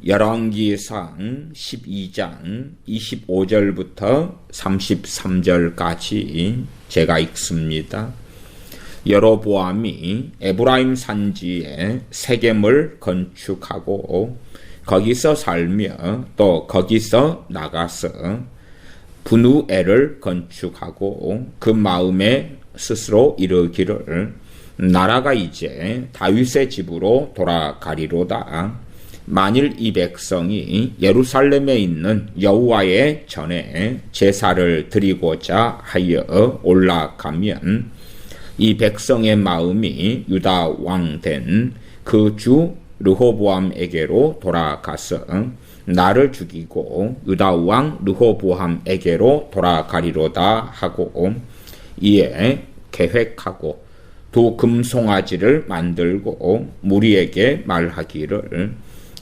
열왕기상 12장 25절부터 33절까지 제가 읽습니다. 여로보암이 에브라임 산지에 세겜을 건축하고 거기서 살며 또 거기서 나가서 브누엘을 건축하고 그 마음에 스스로 이르기를 나라가 이제 다윗의 집으로 돌아가리로다. 만일 이 백성이 예루살렘에 있는 여호와의 전에 제사를 드리고자 하여 올라가면 이 백성의 마음이 유다 왕 된 그 주 르호보암에게로 돌아가서 나를 죽이고 유다 왕 르호보암에게로 돌아가리로다 하고 이에 계획하고 두 금송아지를 만들고 무리에게 말하기를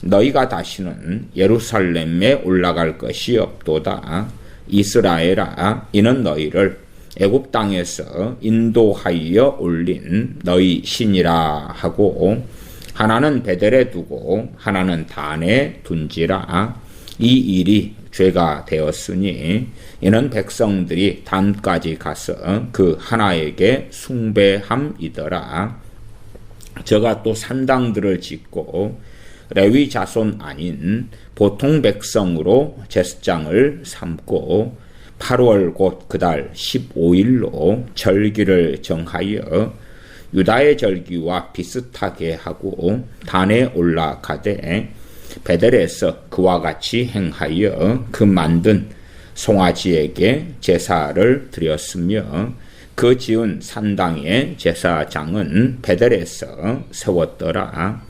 너희가 다시는 예루살렘에 올라갈 것이 없도다. 이스라엘아, 이는 너희를 애굽 땅에서 인도하여 올린 너희 신이라 하고 하나는 베델에 두고 하나는 단에 둔지라. 이 일이 죄가 되었으니 이는 백성들이 단까지 가서 그 하나에게 숭배함이더라. 저가 또 산당들을 짓고 레위 자손 아닌 보통 백성으로 제사장을 삼고 8월 곧 그달 15일로 절기를 정하여 유다의 절기와 비슷하게 하고 단에 올라가되 베델에서 그와 같이 행하여 그 만든 송아지에게 제사를 드렸으며 그 지은 산당의 제사장은 베델에서 세웠더라.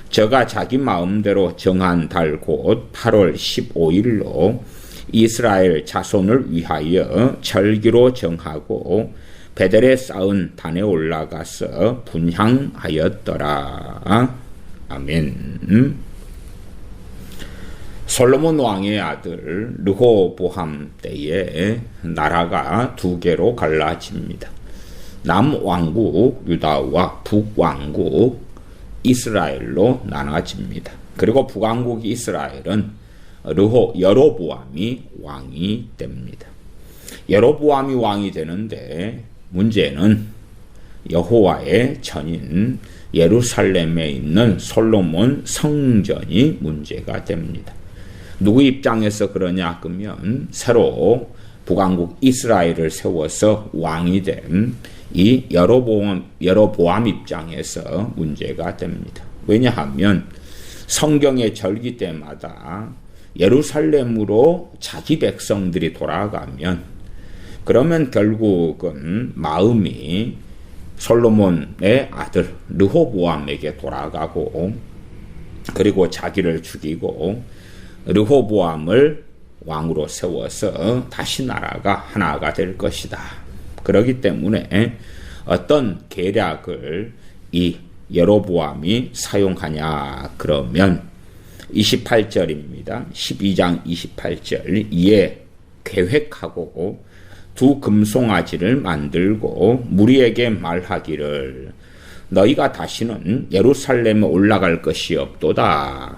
저가 자기 마음대로 정한 달 곧 8월 15일로 이스라엘 자손을 위하여 절기로 정하고 베델에 쌓은 단에 올라가서 분향하였더라. 아멘. 솔로몬 왕의 아들 르호보암 때에 나라가 두 개로 갈라집니다. 남왕국 유다와 북왕국 이스라엘로 나눠집니다. 그리고 북왕국 이스라엘은 여로보암이 왕이 됩니다. 여로보암이 왕이 되는데 문제는 여호와의 전인 예루살렘에 있는 솔로몬 성전이 문제가 됩니다. 누구 입장에서 그러냐 하면 새로 북왕국 이스라엘을 세워서 왕이 된 이 여로보암 입장에서 문제가 됩니다. 왜냐하면 성경의 절기 때마다 예루살렘으로 자기 백성들이 돌아가면 그러면 결국은 마음이 솔로몬의 아들 르호보암에게 돌아가고 그리고 자기를 죽이고 르호보암을 왕으로 세워서 다시 나라가 하나가 될 것이다. 그렇기 때문에 어떤 계략을 이 여로보암이 사용하냐 그러면 28절입니다. 12장 28절 이에 계획하고 두 금송아지를 만들고 무리에게 말하기를 너희가 다시는 예루살렘에 올라갈 것이 없도다.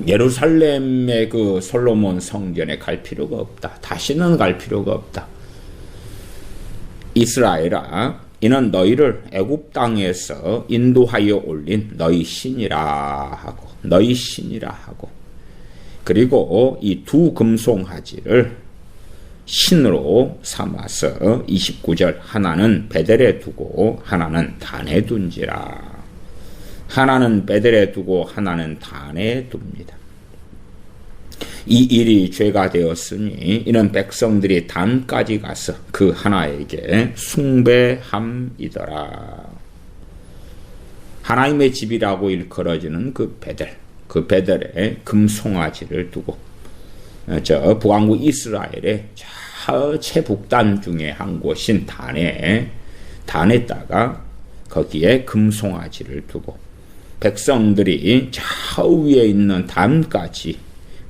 예루살렘의 그 솔로몬 성전에 갈 필요가 없다. 다시는 갈 필요가 없다. 이스라엘아, 이는 너희를 애굽 땅에서 인도하여 올린 너희 신이라 하고 그리고 이 두 금송아지를 신으로 삼아서 29절 하나는 베델에 두고 하나는 단에 둔지라. 하나는 베델에 두고 하나는 단에 둡니다. 이 일이 죄가 되었으니 이는 백성들이 단까지 가서 그 하나에게 숭배함이더라. 하나님의 집이라고 일컬어지는 그 베델에 금송아지를 두고 저 북왕국 이스라엘의 저 최북단 중에 한 곳인 단에다가 거기에 금송아지를 두고 백성들이 저 위에 있는 단까지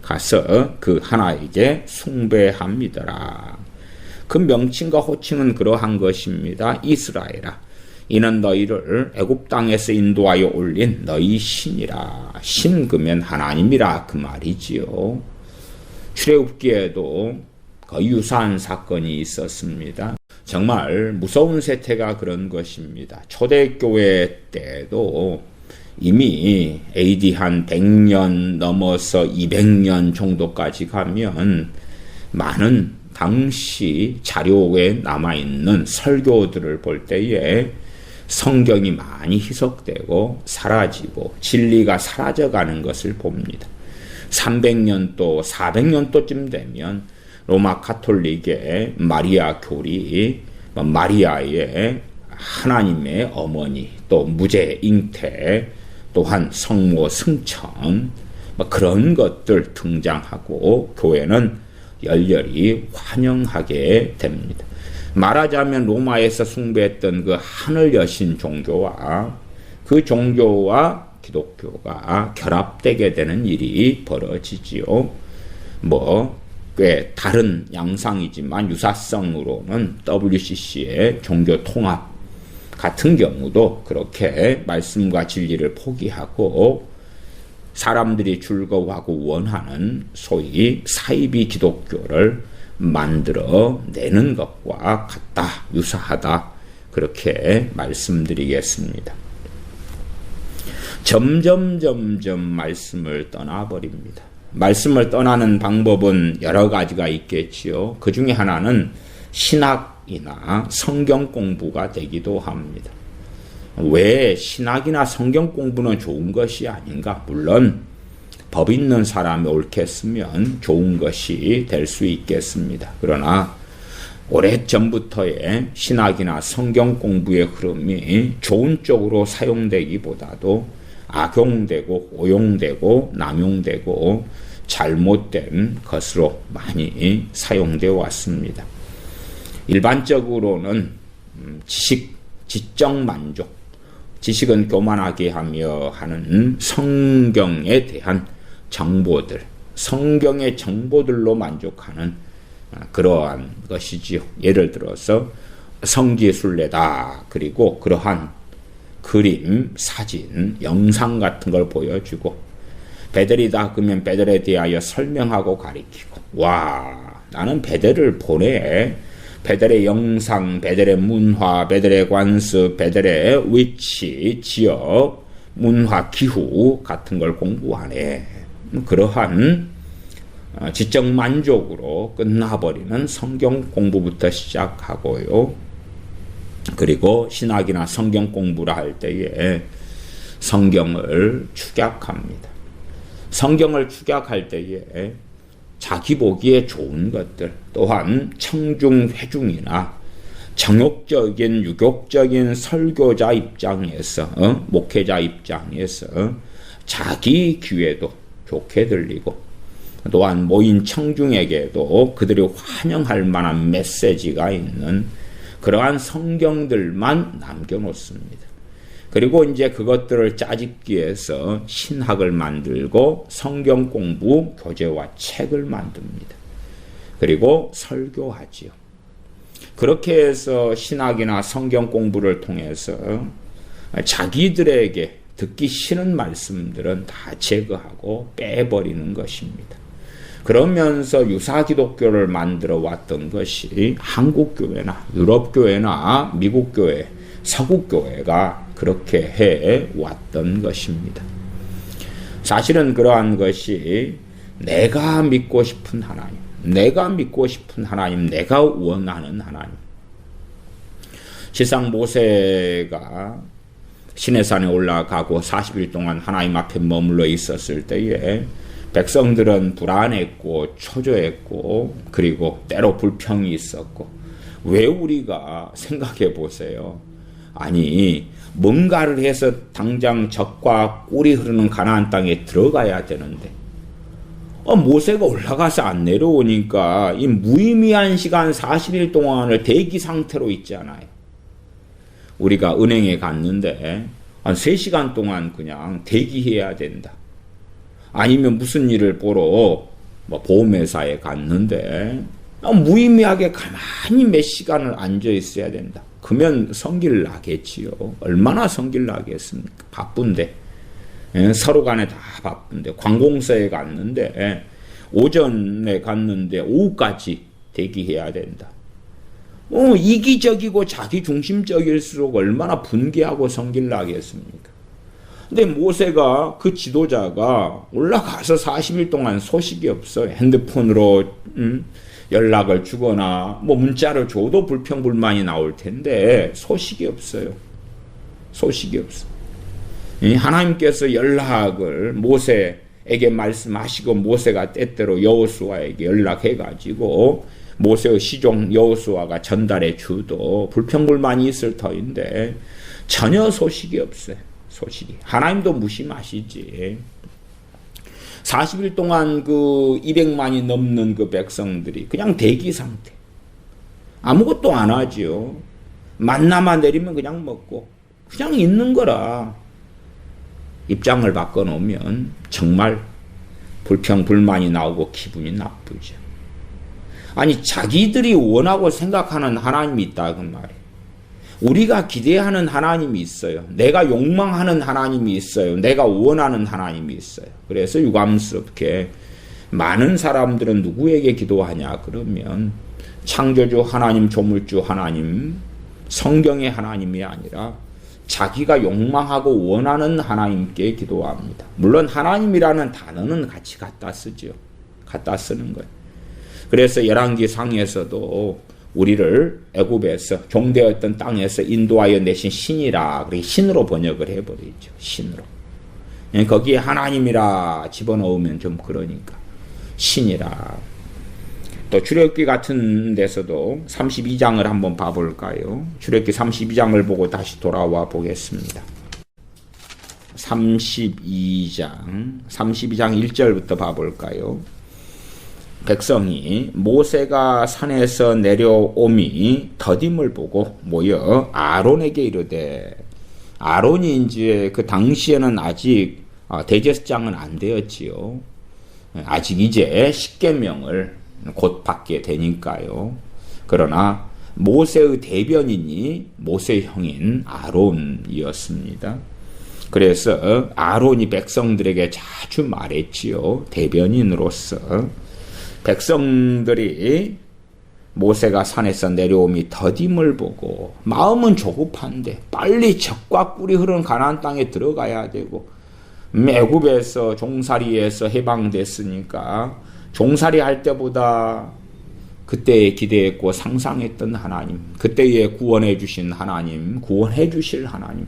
가서 그 하나에게 숭배함이더라. 그 명칭과 호칭은 그러한 것입니다. 이스라엘아, 이는 너희를 애굽 땅에서 인도하여 올린 너희 신이라. 신 그러면 하나님이라 그 말이지요. 출애굽기에도 거의 유사한 사건이 있었습니다. 정말 무서운 세태가 그런 것입니다. 초대교회 때도 이미 AD 한 100년 넘어서 200년 정도까지 가면 많은 당시 자료에 남아있는 설교들을 볼 때에 성경이 많이 희석되고 사라지고 진리가 사라져가는 것을 봅니다. 300년 또 400년도쯤 되면 로마 가톨릭의 마리아 교리, 마리아의 하나님의 어머니, 또 무죄 잉태, 또한 성모 승천, 그런 것들 등장하고 교회는 열렬히 환영하게 됩니다. 말하자면 로마에서 숭배했던 그 하늘 여신 종교와 그 종교와 기독교가 결합되게 되는 일이 벌어지지요. 꽤 다른 양상이지만 유사성으로는 WCC의 종교 통합 같은 경우도 그렇게 말씀과 진리를 포기하고 사람들이 즐거워하고 원하는 소위 사이비 기독교를 만들어내는 것과 같다, 유사하다, 그렇게 말씀드리겠습니다. 점점 말씀을 떠나버립니다. 말씀을 떠나는 방법은 여러 가지가 있겠지요. 그 중에 하나는 신학이나 성경 공부가 되기도 합니다. 왜 신학이나 성경 공부는 좋은 것이 아닌가? 물론 법 있는 사람이 옳게 쓰면 좋은 것이 될 수 있겠습니다. 그러나 오래전부터의 신학이나 성경 공부의 흐름이 좋은 쪽으로 사용되기보다도 악용되고 오용되고 남용되고 잘못된 것으로 많이 사용되어 왔습니다. 일반적으로는 지적 만족, 지식은 교만하게 하며 하는 성경에 대한 정보들, 성경의 정보들로 만족하는 그러한 것이지요. 예를 들어서 성지순례다, 그리고 그러한 그림, 사진, 영상 같은 걸 보여주고 베델이다 그러면 베델에 대하여 설명하고 가리키고, 와, 나는 베델을 보내. 베델의 영상, 베델의 문화, 베델의 관습, 베델의 위치, 지역, 문화, 기후 같은 걸 공부하네. 그러한 지적 만족으로 끝나버리는 성경 공부부터 시작하고요. 그리고 신학이나 성경 공부를 할 때에 성경을 축약합니다. 성경을 축약할 때에 자기 보기에 좋은 것들, 또한 청중 회중이나 정욕적인 유욕적인 설교자 입장에서, 목회자 입장에서 자기 귀에도 좋게 들리고, 또한 모인 청중에게도 그들이 환영할 만한 메시지가 있는 그러한 성경들만 남겨놓습니다. 그리고 이제 그것들을 짜집기 위해서 신학을 만들고 성경 공부 교재와 책을 만듭니다. 그리고 설교하지요. 그렇게 해서 신학이나 성경 공부를 통해서 자기들에게 듣기 싫은 말씀들은 다 제거하고 빼버리는 것입니다. 그러면서 유사 기독교를 만들어 왔던 것이 한국 교회나 유럽 교회나 미국 교회, 서구 교회가 그렇게 해 왔던 것입니다. 사실은 그러한 것이 내가 믿고 싶은 하나님, 내가 믿고 싶은 하나님, 내가 원하는 하나님. 실상 모세가 시내산에 올라가고 40일 동안 하나님 앞에 머물러 있었을 때에 백성들은 불안했고 초조했고 그리고 때로 불평이 있었고, 왜 우리가 생각해 보세요. 아니 뭔가를 해서 당장 적과 꿀이 흐르는 가나안 땅에 들어가야 되는데 모세가 올라가서 안 내려오니까 이 무의미한 시간 40일 동안을 대기 상태로 있잖아요. 우리가 은행에 갔는데 한 3시간 동안 그냥 대기해야 된다. 아니면 무슨 일을 보러 보험회사에 갔는데 무의미하게 가만히 몇 시간을 앉아 있어야 된다. 그러면 성길 나겠지요. 얼마나 성길 나겠습니까? 바쁜데. 서로 간에 다 바쁜데. 관공서에 갔는데 오전에 갔는데 오후까지 대기해야 된다. 이기적이고 자기중심적일수록 얼마나 분개하고 성길 나겠습니까? 근데 모세가 그 지도자가 올라가서 40일 동안 소식이 없어요. 핸드폰으로 연락을 주거나 문자를 줘도 불평불만이 나올 텐데 소식이 없어요. 소식이 없어. 하나님께서 연락을 모세에게 말씀하시고 모세가 때때로 여호수아에게 연락해가지고 모세의 시종 여호수아가 전달해 주도 불평불만이 있을 터인데 전혀 소식이 없어요. 소식이. 하나님도 무심하시지. 40일 동안 그 200만이 넘는 그 백성들이 그냥 대기 상태. 아무것도 안 하지요. 만나만 내리면 그냥 먹고 그냥 있는 거라. 입장을 바꿔놓으면 정말 불평불만이 나오고 기분이 나쁘죠. 아니 자기들이 원하고 생각하는 하나님이 있다 그 말이에요. 우리가 기대하는 하나님이 있어요. 내가 욕망하는 하나님이 있어요. 내가 원하는 하나님이 있어요. 그래서 유감스럽게 많은 사람들은 누구에게 기도하냐 그러면 창조주 하나님, 조물주 하나님, 성경의 하나님이 아니라 자기가 욕망하고 원하는 하나님께 기도합니다. 물론 하나님이라는 단어는 같이 갖다 쓰죠. 갖다 쓰는 거예요. 그래서 열왕기상에서도 우리를 애굽에서 종되었던 땅에서 인도하여 내신 신이라 그렇게 신으로 번역을 해버리죠. 신으로. 거기에 하나님이라 집어넣으면 좀 그러니까 신이라. 또 출애굽기 같은 데서도 32장을 한번 봐볼까요? 출애굽기 32장을 보고 다시 돌아와 보겠습니다. 32장 1절부터 봐볼까요? 백성이 모세가 산에서 내려옴이 더딤을 보고 모여 아론에게 이르되, 아론이 이제 그 당시에는 아직 대제사장은 안 되었지요. 아직 이제 십계명을 곧 받게 되니까요. 그러나 모세의 대변인이 모세의 형인 아론이었습니다. 그래서 아론이 백성들에게 자주 말했지요. 대변인으로서. 백성들이 모세가 산에서 내려옴이 더딤을 보고 마음은 조급한데 빨리 젖과 꿀이 흐르는 가나안 땅에 들어가야 되고 애굽에서 종살이에서 해방됐으니까 종살이 할 때보다 그때에 기대했고 상상했던 하나님, 그때에 구원해 주신 하나님, 구원해 주실 하나님,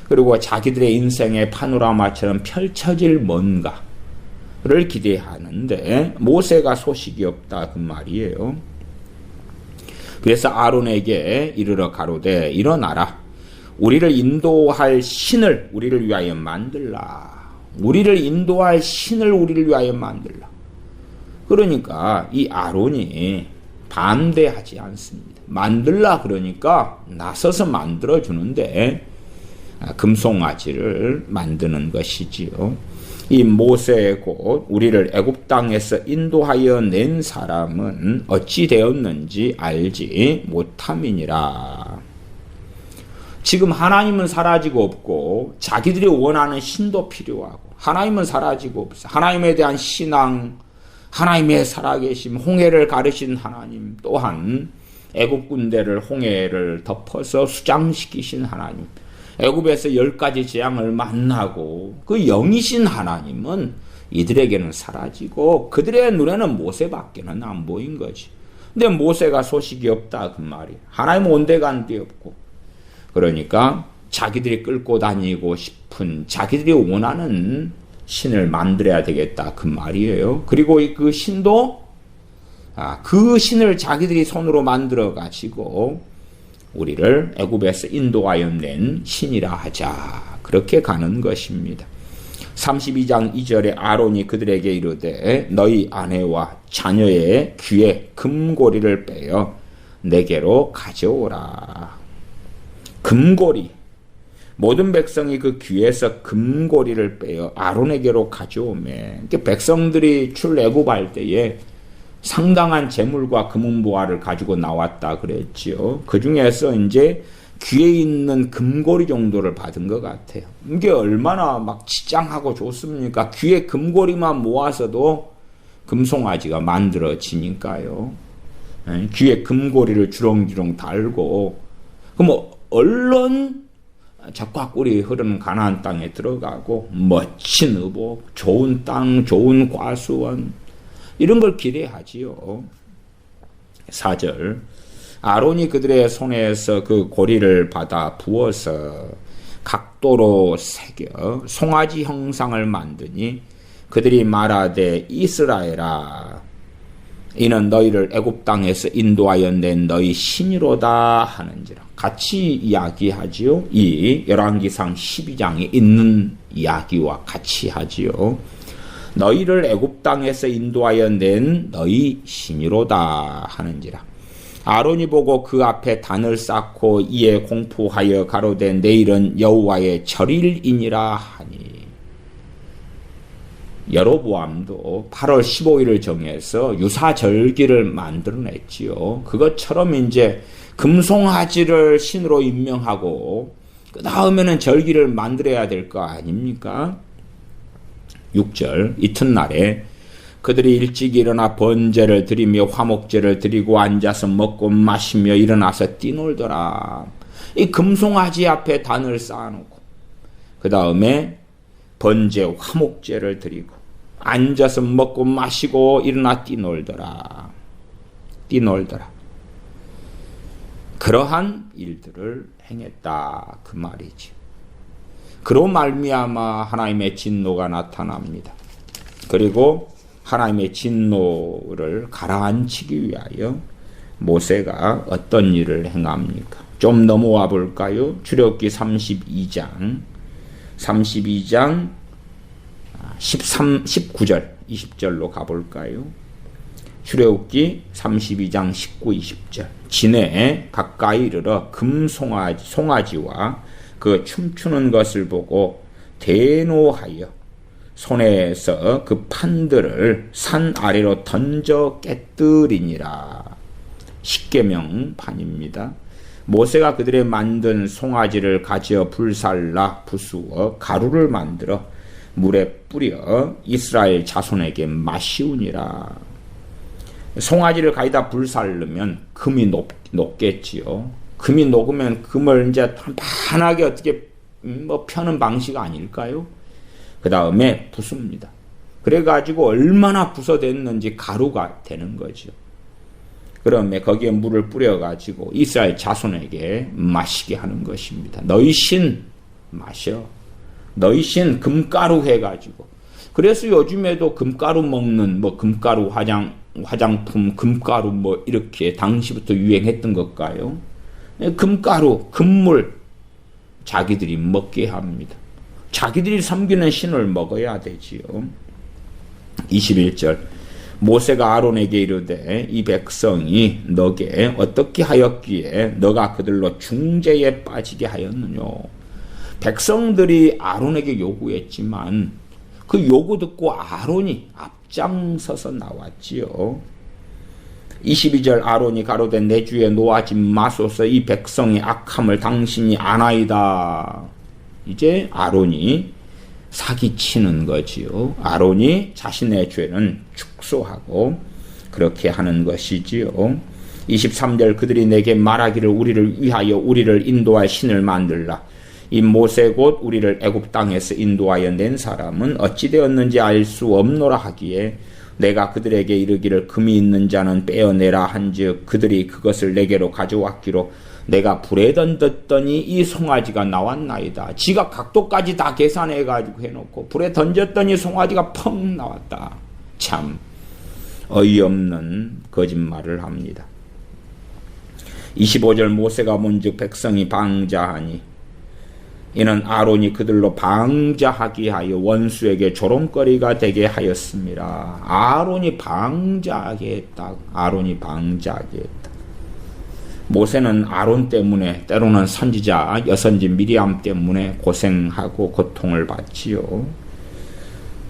그리고 자기들의 인생의 파노라마처럼 펼쳐질 뭔가를 기대하는데 모세가 소식이 없다 그 말이에요. 그래서 아론에게 이르러 가로되 일어나라, 우리를 인도할 신을 우리를 위하여 만들라. 우리를 인도할 신을 우리를 위하여 만들라. 그러니까 이 아론이 반대하지 않습니다. 만들라 그러니까 나서서 만들어주는데 금송아지를 만드는 것이지요. 이 모세 곧 우리를 애굽 땅에서 인도하여 낸 사람은 어찌 되었는지 알지 못함이니라. 지금 하나님은 사라지고 없고 자기들이 원하는 신도 필요하고 하나님은 사라지고 없어. 하나님에 대한 신앙, 하나님의 살아계심, 홍해를 가르신 하나님, 또한 애굽 군대를 홍해를 덮어서 수장시키신 하나님, 애굽에서 10가지 재앙을 만나고 그 영이신 하나님은 이들에게는 사라지고 그들의 눈에는 모세밖에는 안 보인 거지. 근데 모세가 소식이 없다 그 말이야. 하나님 온데간데 없고, 그러니까 자기들이 끌고 다니고 싶은, 자기들이 원하는 신을 만들어야 되겠다 그 말이에요. 그리고 그 신도 그 신을 자기들이 손으로 만들어 가지고 우리를 애굽에서 인도하여 낸 신이라 하자, 그렇게 가는 것입니다. 32장 2절에 아론이 그들에게 이르되 너희 아내와 자녀의 귀에 금고리를 빼어 내게로 가져오라. 금고리, 모든 백성이 그 귀에서 금고리를 빼어 아론에게로 가져오매, 백성들이 출애굽할 때에 상당한 재물과 금은보화를 가지고 나왔다 그랬지요. 그 중에서 이제 귀에 있는 금고리 정도를 받은 것 같아요. 이게 얼마나 막 치장하고 좋습니까? 귀에 금고리만 모아서도 금송아지가 만들어지니까요. 귀에 금고리를 주렁주렁 달고, 그럼 얼른 젖과 꿀이 흐르는 가나안 땅에 들어가고 멋진 의복, 좋은 땅, 좋은 과수원, 이런 걸 기대하지요. 4절, 아론이 그들의 손에서 그 고리를 받아 부어서 각도로 새겨 송아지 형상을 만드니 그들이 말하되 이스라엘아, 이는 너희를 애굽 땅에서 인도하여 낸 너희 신이로다 하는지라. 같이 이야기하지요. 이 열왕기상 12장에 있는 이야기와 같이 하지요. 너희를 애굽 땅에서 인도하여 낸 너희 신이로다 하는지라. 아론이 보고 그 앞에 단을 쌓고 이에 공포하여 가로되 내일은 여호와의 절일이니라 하니. 여로보암도 8월 15일을 정해서 유사절기를 만들어냈지요. 그것처럼 이제 금송아지를 신으로 임명하고 그 다음에는 절기를 만들어야 될 거 아닙니까? 6절, 이튿날에 그들이 일찍 일어나 번제를 드리며 화목제를 드리고 앉아서 먹고 마시며 일어나서 뛰놀더라. 이 금송아지 앞에 단을 쌓아놓고 그 다음에 번제 화목제를 드리고 앉아서 먹고 마시고 일어나 뛰놀더라. 그러한 일들을 행했다 그 말이지. 그로 말미암아 하나님의 진노가 나타납니다. 그리고 하나님의 진노를 가라앉히기 위하여 모세가 어떤 일을 행합니까? 좀 넘어와 볼까요? 출애굽기 32장 19절 20절로 가볼까요? 출애굽기 32장 19, 20절. 진에 가까이 이르러 송아지와 그 춤추는 것을 보고 대노하여 손에서 그 판들을 산 아래로 던져 깨뜨리니라. 십계명판입니다. 모세가 그들의 만든 송아지를 가지어 불살라 부수어 가루를 만들어 물에 뿌려 이스라엘 자손에게 마시우니라. 송아지를 가져다 불살르면 금이 녹겠지요. 금이 녹으면 금을 이제 단단하게 어떻게 펴는 방식 아닐까요? 그 다음에 부숩니다. 그래가지고 얼마나 부서됐는지 가루가 되는 거죠. 그러면 거기에 물을 뿌려가지고 이스라엘 자손에게 마시게 하는 것입니다. 너희 신 마셔. 너희 신 금가루 해가지고. 그래서 요즘에도 금가루 먹는 금가루 화장품 금가루 이렇게 당시부터 유행했던 것까요? 금가루, 금물 자기들이 먹게 합니다. 자기들이 섬기는 신을 먹어야 되지요. 21절, 모세가 아론에게 이르되 이 백성이 너게 어떻게 하였기에 너가 그들로 중재에 빠지게 하였느냐. 백성들이 아론에게 요구했지만 그 요구 듣고 아론이 앞장서서 나왔지요. 22절, 아론이 가로되 내 주에 노하지 마소서. 이 백성의 악함을 당신이 아나이다. 이제 아론이 사기치는 거지요. 아론이 자신의 죄는 축소하고 그렇게 하는 것이지요. 23절, 그들이 내게 말하기를 우리를 위하여 우리를 인도할 신을 만들라. 이 모세 곧 우리를 애굽 땅에서 인도하여 낸 사람은 어찌 되었는지 알 수 없노라 하기에 내가 그들에게 이르기를 금이 있는 자는 빼어내라 한즉 그들이 그것을 내게로 가져왔기로 내가 불에 던졌더니 이 송아지가 나왔나이다. 지가 각도까지 다 계산해가지고 해놓고 불에 던졌더니 송아지가 펑 나왔다. 참 어이없는 거짓말을 합니다. 25절, 모세가 본즉 백성이 방자하니 이는 아론이 그들로 방자하게 하여 원수에게 조롱거리가 되게 하였습니다. 아론이 방자하게 했다. 아론이 방자하게 했다. 모세는 아론 때문에, 때로는 선지자 여선지 미리암 때문에 고생하고 고통을 받지요.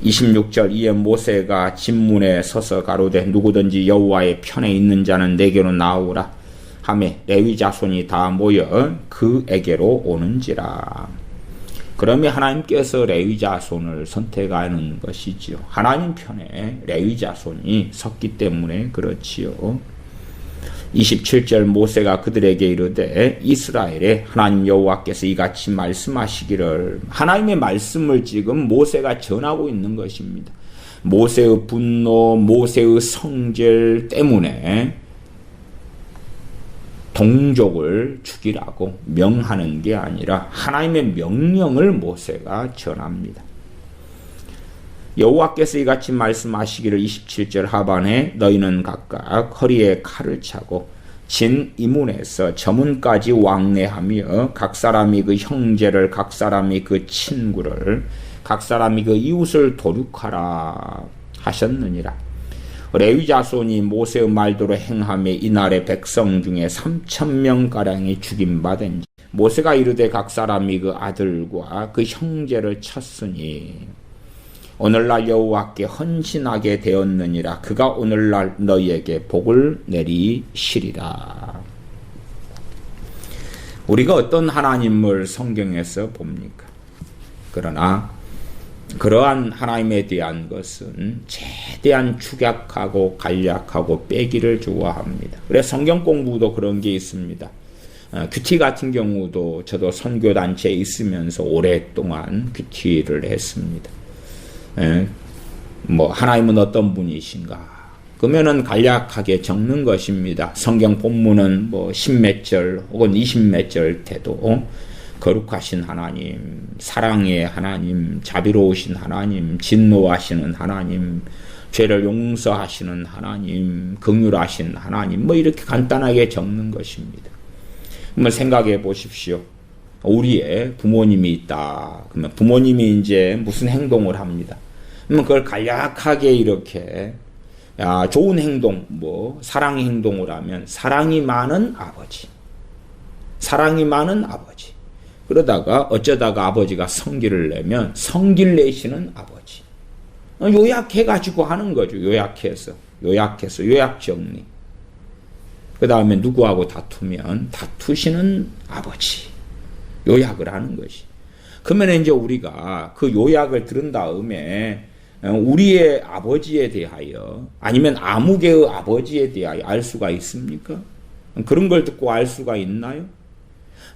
26절 이에 모세가 진문에 서서 가로되 누구든지 여호와의 편에 있는 자는 내게로 나오라 하매 레위 자손이 다 모여 그에게로 오는지라. 그러면 하나님께서 레위 자손을 선택하는 것이지요. 하나님 편에 레위 자손이 섰기 때문에 그렇지요. 27절 모세가 그들에게 이르되 이스라엘의 하나님 여호와께서 이같이 말씀하시기를. 하나님의 말씀을 지금 모세가 전하고 있는 것입니다. 모세의 분노, 모세의 성질 때문에 동족을 죽이라고 명하는 게 아니라 하나님의 명령을 모세가 전합니다. 여호와께서 이같이 말씀하시기를 27절 하반에 너희는 각각 허리에 칼을 차고 진 이문에서 저문까지 왕래하며 각 사람이 그 형제를 각 사람이 그 친구를 각 사람이 그 이웃을 도륙하라 하셨느니라. 레위 자손이 모세의 말대로 행하며 이날의 백성 중에 3,000명가량이 죽임받은지 모세가 이르되 각 사람이 그 아들과 그 형제를 쳤으니 오늘날 여호와께 헌신하게 되었느니라. 그가 오늘날 너희에게 복을 내리시리라. 우리가 어떤 하나님을 성경에서 봅니까? 그러나 그러한 하나님에 대한 것은 최대한 축약하고 간략하고 빼기를 좋아합니다. 그래서 성경 공부도 그런 게 있습니다. 큐티 같은 경우도 저도 선교단체에 있으면서 오랫동안 큐티를 했습니다. 하나님은 어떤 분이신가? 그러면은 간략하게 적는 것입니다. 성경 본문은 십몇 절 혹은 20몇 절 태도 거룩하신 하나님, 사랑의 하나님, 자비로우신 하나님, 진노하시는 하나님, 죄를 용서하시는 하나님, 긍휼하신 하나님, 이렇게 간단하게 적는 것입니다. 한번 생각해 보십시오. 우리의 부모님이 있다. 그러면 부모님이 이제 무슨 행동을 합니다. 그러면 그걸 간략하게 이렇게 좋은 행동, 사랑의 행동을 하면 사랑이 많은 아버지, 사랑이 많은 아버지. 그러다가 어쩌다가 아버지가 성기를 내면 성기를 내시는 아버지. 요약해가지고 하는 거죠. 요약해서 요약 정리. 그 다음에 누구하고 다투면 다투시는 아버지. 요약을 하는 것이. 그러면 이제 우리가 그 요약을 들은 다음에 우리의 아버지에 대하여 아니면 아무개의 아버지에 대하여 알 수가 있습니까? 그런 걸 듣고 알 수가 있나요?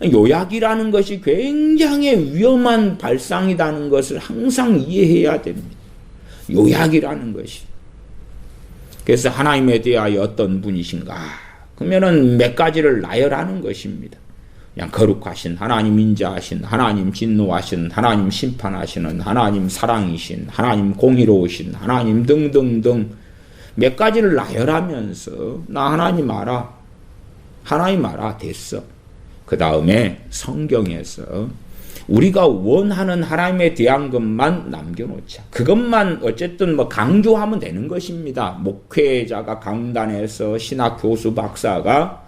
요약이라는 것이 굉장히 위험한 발상이라는 것을 항상 이해해야 됩니다. 요약이라는 것이. 그래서 하나님에 대하여 어떤 분이신가? 그러면은 몇 가지를 나열하는 것입니다. 그냥 거룩하신 하나님, 인자하신 하나님, 진노하신 하나님, 심판하시는 하나님, 사랑이신 하나님, 공의로우신 하나님 등등등 몇 가지를 나열하면서 나 하나님 알아. 하나님 알아. 됐어. 그 다음에 성경에서 우리가 원하는 하나님에 대한 것만 남겨놓자. 그것만 어쨌든 강조하면 되는 것입니다. 목회자가 강단에서 신학 교수 박사가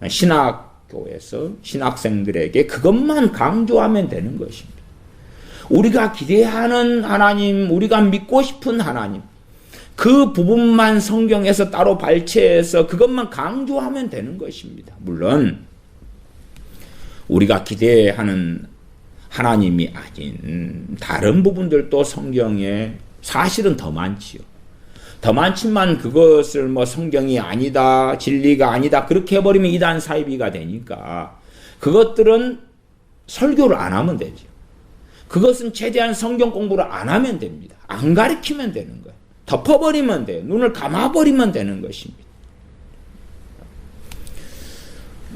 신학교에서 신학생들에게 그것만 강조하면 되는 것입니다. 우리가 기대하는 하나님, 우리가 믿고 싶은 하나님, 그 부분만 성경에서 따로 발췌해서 그것만 강조하면 되는 것입니다. 물론 우리가 기대하는 하나님이 아닌 다른 부분들도 성경에 사실은 더 많지요. 더 많지만 그것을 성경이 아니다, 진리가 아니다 그렇게 해버리면 이단 사이비가 되니까 그것들은 설교를 안 하면 되죠. 그것은 최대한 성경 공부를 안 하면 됩니다. 안 가르치면 되는 거예요. 덮어버리면 돼요. 눈을 감아버리면 되는 것입니다.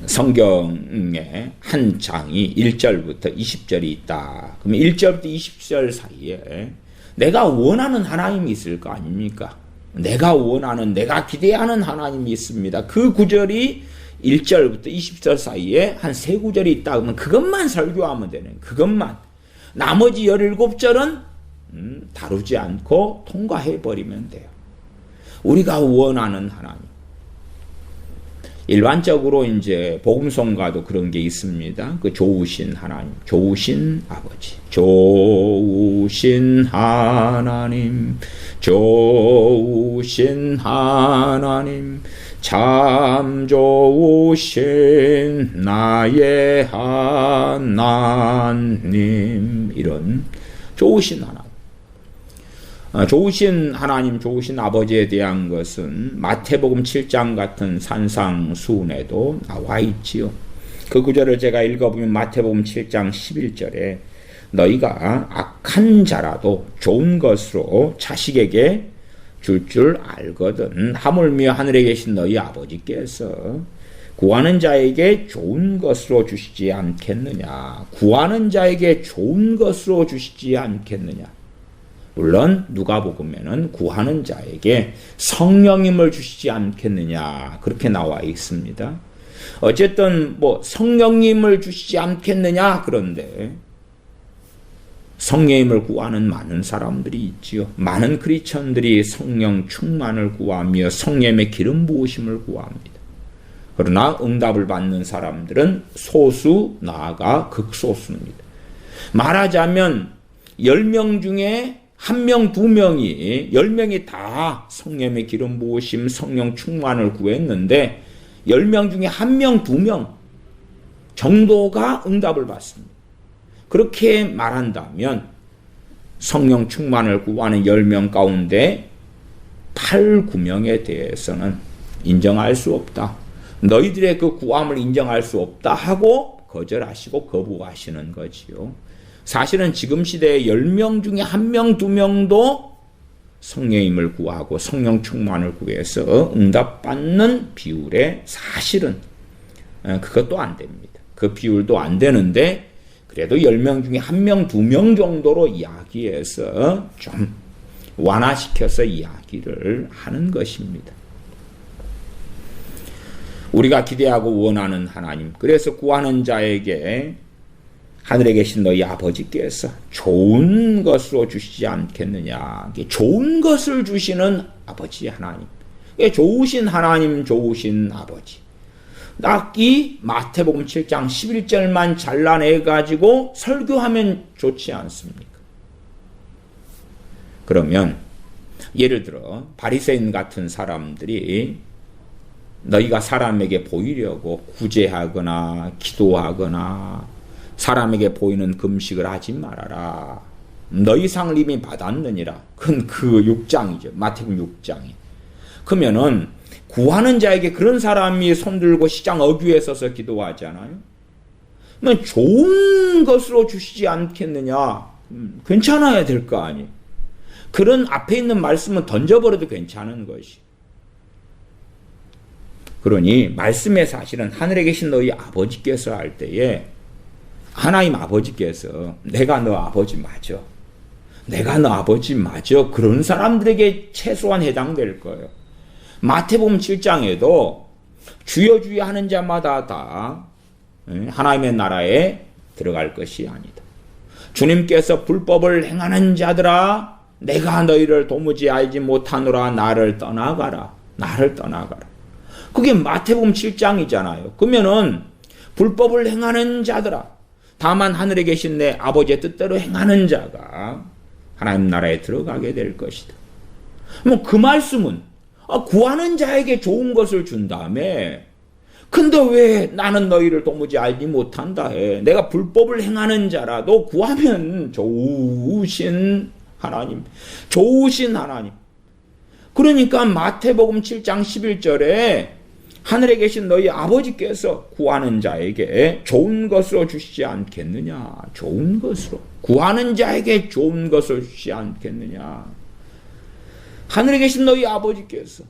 성경에 한 장이 1절부터 20절이 있다. 그러면 1절부터 20절 사이에 내가 원하는 하나님이 있을 거 아닙니까? 내가 원하는, 내가 기대하는 하나님이 있습니다. 그 구절이 1절부터 20절 사이에 한 세 구절이 있다. 그러면 그것만 설교하면 되는, 그것만. 나머지 17절은 다루지 않고 통과해버리면 돼요. 우리가 원하는 하나님. 일반적으로 이제 복음성가도 그런 게 있습니다. 그 좋으신 하나님, 좋으신 아버지, 좋으신 하나님, 좋으신 하나님, 참 좋으신 나의 하나님, 이런 좋으신 하나님. 좋으신 하나님, 좋으신 아버지에 대한 것은 마태복음 7장 같은 산상수훈에도 나와 있지요. 그 구절을 제가 읽어보면 마태복음 7장 11절에 너희가 악한 자라도 좋은 것으로 자식에게 줄 알거든 하물며 하늘에 계신 너희 아버지께서 구하는 자에게 좋은 것으로 주시지 않겠느냐. 구하는 자에게 좋은 것으로 주시지 않겠느냐. 물론 누가복음에는 구하는 자에게 성령님을 주시지 않겠느냐 그렇게 나와 있습니다. 어쨌든 뭐 성령님을 주시지 않겠느냐 그런데 성령님을 구하는 많은 사람들이 있지요. 많은 크리스천들이 성령 충만을 구하며 성령의 기름 부으심을 구합니다. 그러나 응답을 받는 사람들은 소수 나아가 극소수입니다. 말하자면 10명 중에 1명, 2명이 10명이 다 성령의 기름 부으심, 성령 충만을 구했는데 10명 중에 1명, 2명 정도가 응답을 받습니다. 그렇게 말한다면 성령 충만을 구하는 10명 가운데 8, 9명에 대해서는 인정할 수 없다. 너희들의 그 구함을 인정할 수 없다 하고 거절하시고 거부하시는 거지요. 사실은 지금 시대에 10명 중에 1명, 2명도 성령님을 구하고 성령 충만을 구해서 응답받는 비율에 사실은 그것도 안 됩니다. 그 비율도 안 되는데 그래도 10명 중에 1명, 2명 정도로 이야기해서 좀 완화시켜서 이야기를 하는 것입니다. 우리가 기대하고 원하는 하나님, 그래서 구하는 자에게 하늘에 계신 너희 아버지께서 좋은 것으로 주시지 않겠느냐. 좋은 것을 주시는 아버지 하나님. 좋으신 하나님, 좋으신 아버지. 이 마태복음 7장 11절만 잘라내가지고 설교하면 좋지 않습니까? 그러면 예를 들어 바리새인 같은 사람들이 너희가 사람에게 보이려고 구제하거나 기도하거나 사람에게 보이는 금식을 하지 말아라. 너희 상을 이미 받았느니라. 그건 그 6장이죠. 마태복음 6장이. 그러면은 구하는 자에게 그런 사람이 손들고 시장 어귀에 서서 기도하잖아요. 그러면 좋은 것으로 주시지 않겠느냐. 괜찮아야 될 거 아니에요. 그런 앞에 있는 말씀은 던져버려도 괜찮은 것이. 그러니 말씀의 사실은 하늘에 계신 너희 아버지께서 할 때에 하나님 아버지께서 내가 너 아버지 맞아. 내가 너 아버지 맞아. 그런 사람들에게 최소한 해당될 거예요. 마태복음 7장에도 주여 주여 하는 자마다 다 하나님의 나라에 들어갈 것이 아니다. 주님께서 불법을 행하는 자들아 내가 너희를 도무지 알지 못하노라. 나를 떠나가라. 나를 떠나가라. 그게 마태복음 7장이잖아요. 그러면은 불법을 행하는 자들아 다만 하늘에 계신 내 아버지의 뜻대로 행하는 자가 하나님 나라에 들어가게 될 것이다. 그 말씀은 구하는 자에게 좋은 것을 준 다음에 근데 왜 나는 너희를 도무지 알지 못한다 해. 내가 불법을 행하는 자라도 구하면 좋으신 하나님. 좋으신 하나님. 그러니까 마태복음 7장 11절에 하늘에 계신 너희 아버지께서 구하는 자에게 좋은 것으로 주시지 않겠느냐. 좋은 것으로. 구하는 자에게 좋은 것을 주시지 않겠느냐. 하늘에 계신 너희 아버지께서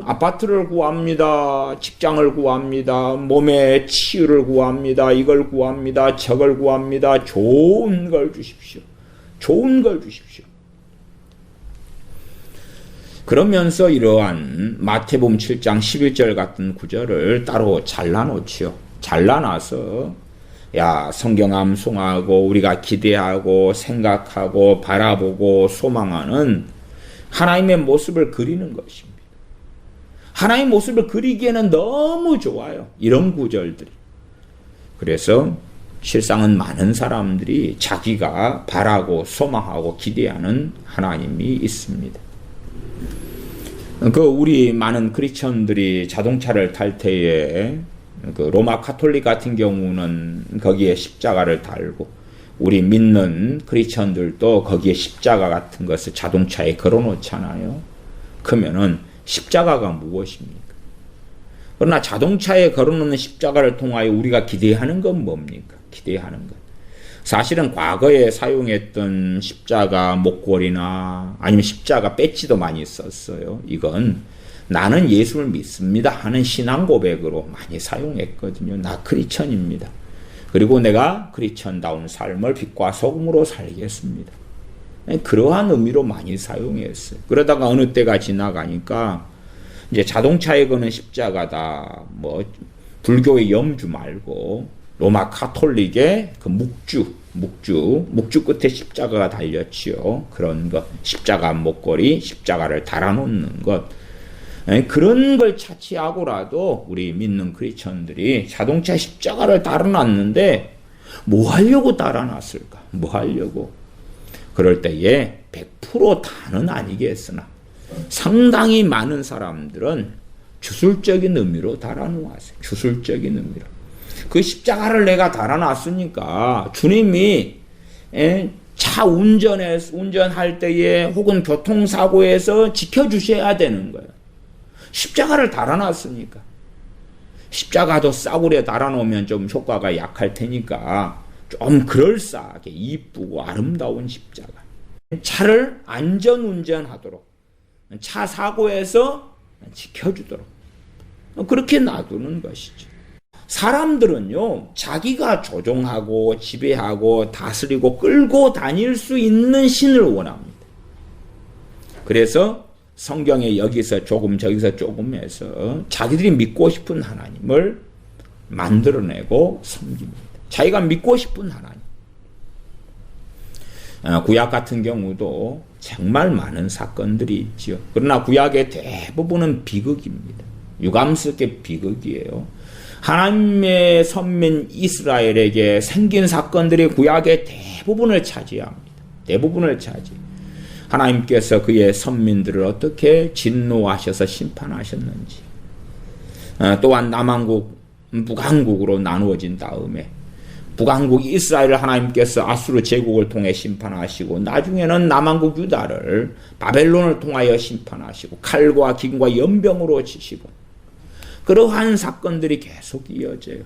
아파트를 구합니다. 직장을 구합니다. 몸의 치유를 구합니다. 이걸 구합니다. 저걸 구합니다. 좋은 걸 주십시오. 좋은 걸 주십시오. 그러면서 이러한 마태복음 7장 11절 같은 구절을 따로 잘라놓지요. 잘라놔서 성경 암송하고 우리가 기대하고 생각하고 바라보고 소망하는 하나님의 모습을 그리는 것입니다. 하나님의 모습을 그리기에는 너무 좋아요. 이런 구절들이. 그래서 실상은 많은 사람들이 자기가 바라고 소망하고 기대하는 하나님이 있습니다. 우리 많은 크리스천들이 자동차를 탈 때에 로마 카톨릭 같은 경우는 거기에 십자가를 달고 우리 믿는 크리스천들도 거기에 십자가 같은 것을 자동차에 걸어놓잖아요. 그러면은 십자가가 무엇입니까? 그러나 자동차에 걸어놓는 십자가를 통하여 우리가 기대하는 건 뭡니까? 기대하는 것. 사실은 과거에 사용했던 십자가 목걸이나 아니면 십자가 배지도 많이 썼어요. 이건 나는 예수를 믿습니다 하는 신앙 고백으로 많이 사용했거든요. 나 크리스천입니다. 그리고 내가 크리스천다운 삶을 빛과 소금으로 살겠습니다. 그러한 의미로 많이 사용했어요. 그러다가 어느 때가 지나가니까 이제 자동차에 거는 십자가다. 불교의 염주 말고 로마 카톨릭의 그 묵주 끝에 십자가가 달렸지요. 그런 것, 십자가 목걸이, 십자가를 달아놓는 것. 그런 걸 차치하고라도 우리 믿는 크리스천들이 자동차 십자가를 달아놨는데 뭐 하려고 달아놨을까? 뭐 하려고? 그럴 때에 100% 다는 아니겠으나 상당히 많은 사람들은 주술적인 의미로 달아놓았어요. 주술적인 의미로. 그 십자가를 내가 달아놨으니까 주님이 차 운전할 때에 혹은 교통사고에서 지켜주셔야 되는 거예요. 십자가를 달아놨으니까. 십자가도 싸구려 달아놓으면 좀 효과가 약할 테니까 좀 그럴싸하게 이쁘고 아름다운 십자가. 차를 안전운전하도록 차 사고에서 지켜주도록 그렇게 놔두는 것이죠. 사람들은요, 자기가 조종하고 지배하고 다스리고 끌고 다닐 수 있는 신을 원합니다. 그래서 성경에 여기서 조금 저기서 조금 해서 자기들이 믿고 싶은 하나님을 만들어내고 섬깁니다. 자기가 믿고 싶은 하나님. 구약 같은 경우도 정말 많은 사건들이 있죠. 그러나 구약의 대부분은 비극입니다. 유감스럽게 비극이에요. 하나님의 선민 이스라엘에게 생긴 사건들이 구약의 대부분을 차지합니다. 대부분을 차지. 하나님께서 그의 선민들을 어떻게 진노하셔서 심판하셨는지. 또한 남한국, 북한국으로 나누어진 다음에 북한국 이스라엘을 하나님께서 아수르 제국을 통해 심판하시고 나중에는 남한국 유다를 바벨론을 통하여 심판하시고 칼과 기근과 연병으로 치시고 그러한 사건들이 계속 이어져요.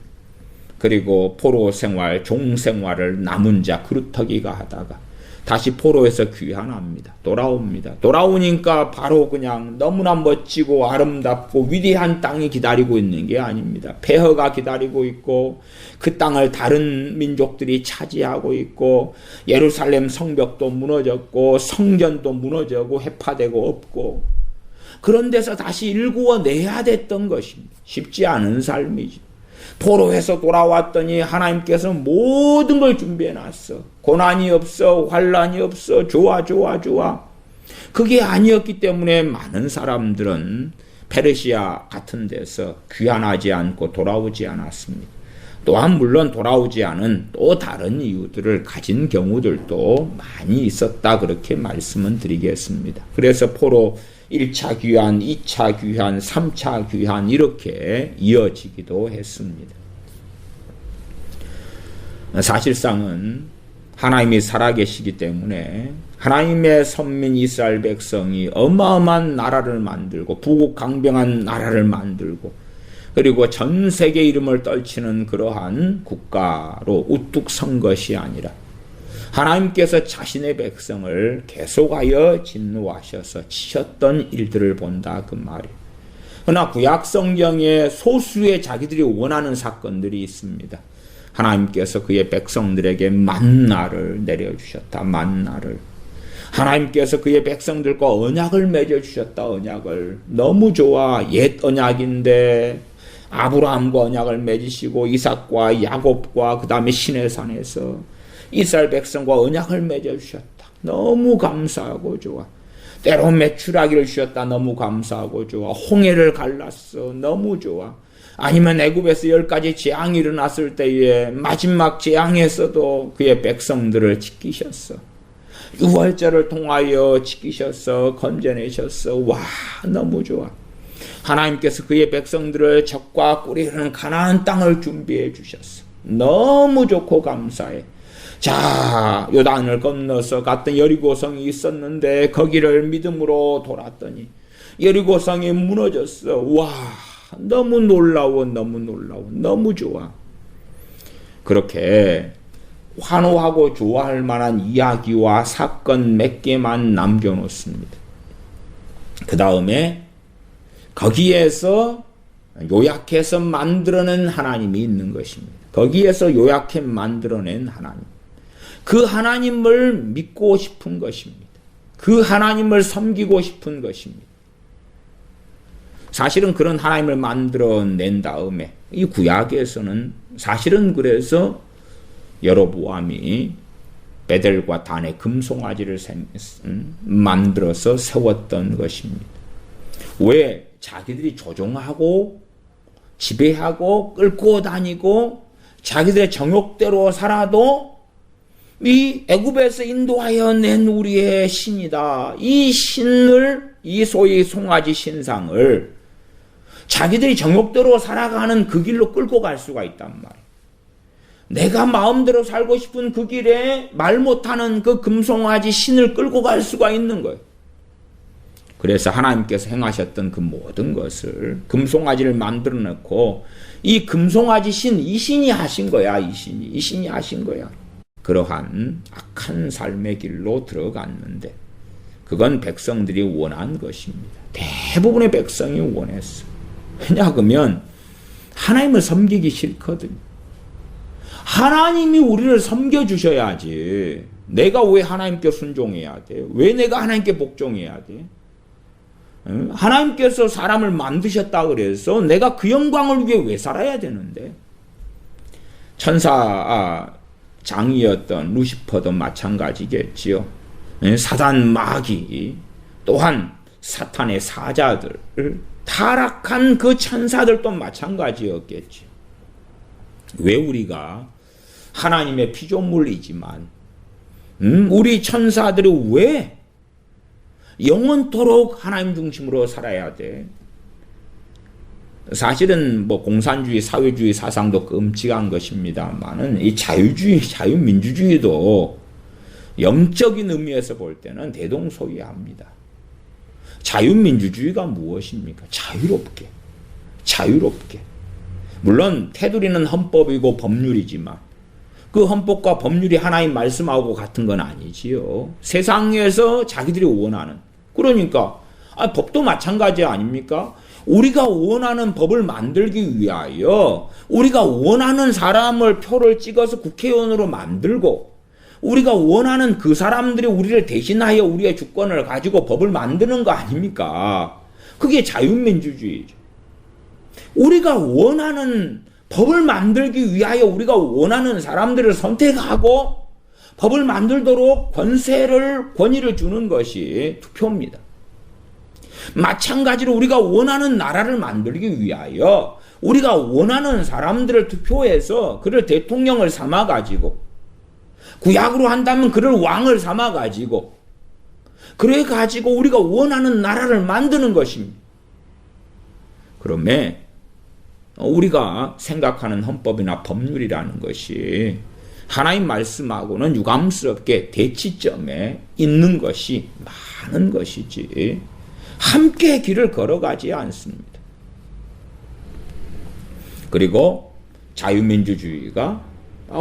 그리고 포로 생활, 종 생활을 남은 자 그루터기가 하다가 다시 포로에서 귀환합니다. 돌아옵니다. 돌아오니까 바로 그냥 너무나 멋지고 아름답고 위대한 땅이 기다리고 있는 게 아닙니다. 폐허가 기다리고 있고 그 땅을 다른 민족들이 차지하고 있고 예루살렘 성벽도 무너졌고 성전도 무너지고 해파되고 없고 그런 데서 다시 일구어내야 됐던 것입니다. 쉽지 않은 삶이죠. 포로에서 돌아왔더니 하나님께서 모든 걸 준비해놨어. 고난이 없어, 환난이 없어, 좋아. 그게 아니었기 때문에 많은 사람들은 페르시아 같은 데서 귀환하지 않고 돌아오지 않았습니다. 또한 물론 돌아오지 않은 또 다른 이유들을 가진 경우들도 많이 있었다 그렇게 말씀은 드리겠습니다. 그래서 포로 1차 귀환, 2차 귀환, 3차 귀환 이렇게 이어지기도 했습니다. 사실상은 하나님이 살아계시기 때문에 하나님의 선민 이스라엘 백성이 어마어마한 나라를 만들고 부국강병한 나라를 만들고 그리고 전 세계 이름을 떨치는 그러한 국가로 우뚝 선 것이 아니라 하나님께서 자신의 백성을 계속하여 진노하셔서 치셨던 일들을 본다 그 말이에요. 그러나 구약 성경에 소수의 자기들이 원하는 사건들이 있습니다. 하나님께서 그의 백성들에게 만나를 내려주셨다. 만나를. 하나님께서 그의 백성들과 언약을 맺어주셨다. 언약을. 너무 좋아. 옛 언약인데 아브라함과 언약을 맺으시고 이삭과 야곱과 그 다음에 시내산에서 이스라엘 백성과 언약을 맺어주셨다. 너무 감사하고 좋아. 때로 메추라기를 주셨다. 너무 감사하고 좋아. 홍해를 갈랐어. 너무 좋아. 아니면 애굽에서 10가지 재앙이 일어났을 때에 마지막 재앙에서도 그의 백성들을 지키셨어. 유월절을 통하여 지키셔서 건져내셨어. 와, 너무 좋아. 하나님께서 그의 백성들을 적과 꿀이 흐르는 가나안 땅을 준비해 주셨어. 너무 좋고 감사해. 자, 요단을 건너서 갔던 여리고성이 있었는데 거기를 믿음으로 돌았더니 여리고성이 무너졌어. 와, 너무 놀라워, 너무 놀라워, 너무 좋아. 그렇게 환호하고 좋아할 만한 이야기와 사건 몇 개만 남겨놓습니다. 그 다음에 거기에서 요약해서 만들어낸 하나님이 있는 것입니다. 거기에서 요약해 만들어낸 하나님. 그 하나님을 믿고 싶은 것입니다. 그 하나님을 섬기고 싶은 것입니다. 사실은 그런 하나님을 만들어낸 다음에 이 구약에서는 사실은 그래서 여로보암이 베델과 단의 금송아지를 만들어서 세웠던 것입니다. 왜? 자기들이 조종하고 지배하고 끌고 다니고 자기들의 정욕대로 살아도 이 애굽에서 인도하여 낸 우리의 신이다. 이 신을, 이 소위 송아지 신상을 자기들이 정욕대로 살아가는 그 길로 끌고 갈 수가 있단 말이에요. 내가 마음대로 살고 싶은 그 길에 말 못하는 그 금송아지 신을 끌고 갈 수가 있는 거예요. 그래서 하나님께서 행하셨던 그 모든 것을 금송아지를 만들어 놓고 이 금송아지 신, 이 신이 하신 거야. 이 신이 하신 거야. 그러한 악한 삶의 길로 들어갔는데 그건 백성들이 원한 것입니다. 대부분의 백성이 원했어. 왜냐 그러면 하나님을 섬기기 싫거든. 하나님이 우리를 섬겨주셔야지. 내가 왜 하나님께 순종해야 돼? 왜 내가 하나님께 복종해야 돼? 하나님께서 사람을 만드셨다 그래서 내가 그 영광을 위해 왜 살아야 되는데? 천사 장이었던 루시퍼도 마찬가지겠지요. 사단 마귀 또한 사탄의 사자들 타락한 그 천사들도 마찬가지였겠지. 왜 우리가 하나님의 피조물이지만 우리 천사들이 왜 영원토록 하나님 중심으로 살아야 돼? 사실은 뭐 공산주의, 사회주의 사상도 끔찍한 것입니다만은 이 자유주의, 자유민주주의도 영적인 의미에서 볼 때는 대동소이합니다. 자유민주주의가 무엇입니까? 자유롭게. 물론 테두리는 헌법이고 법률이지만 그 헌법과 법률이 하나님 말씀하고 같은 건 아니지요. 세상에서 자기들이 원하는. 그러니까 법도 마찬가지 아닙니까? 우리가 원하는 법을 만들기 위하여 우리가 원하는 사람을 표를 찍어서 국회의원으로 만들고 우리가 원하는 그 사람들이 우리를 대신하여 우리의 주권을 가지고 법을 만드는 거 아닙니까? 그게 자유민주주의죠. 우리가 원하는 법을 만들기 위하여 우리가 원하는 사람들을 선택하고 법을 만들도록 권위를 주는 것이 투표입니다. 마찬가지로 우리가 원하는 나라를 만들기 위하여 우리가 원하는 사람들을 투표해서 그를 대통령을 삼아가지고 구약으로 한다면 그를 왕을 삼아가지고 그래가지고 우리가 원하는 나라를 만드는 것입니다. 그러면 우리가 생각하는 헌법이나 법률이라는 것이 하나님 말씀하고는 유감스럽게 대치점에 있는 것이 많은 것이지 함께 길을 걸어가지 않습니다. 그리고 자유민주주의가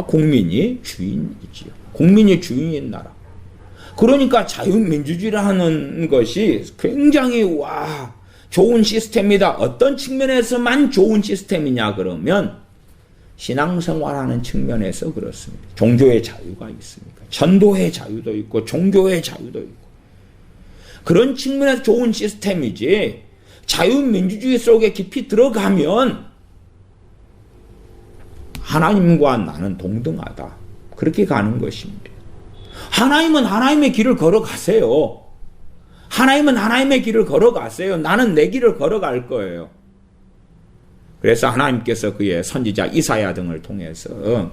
국민이 주인이지요. 국민이 주인인 나라. 그러니까 자유민주주의라는 것이 굉장히 좋은 시스템이다. 어떤 측면에서만 좋은 시스템이냐 그러면 신앙생활하는 측면에서 그렇습니다. 종교의 자유가 있습니까? 전도의 자유도 있고 종교의 자유도 있고 그런 측면에서 좋은 시스템이지 자유민주주의 속에 깊이 들어가면 하나님과 나는 동등하다. 그렇게 가는 것입니다. 하나님은 하나님의 길을 걸어가세요. 하나님은 하나님의 길을 걸어가세요. 나는 내 길을 걸어갈 거예요. 그래서 하나님께서 그의 선지자 이사야 등을 통해서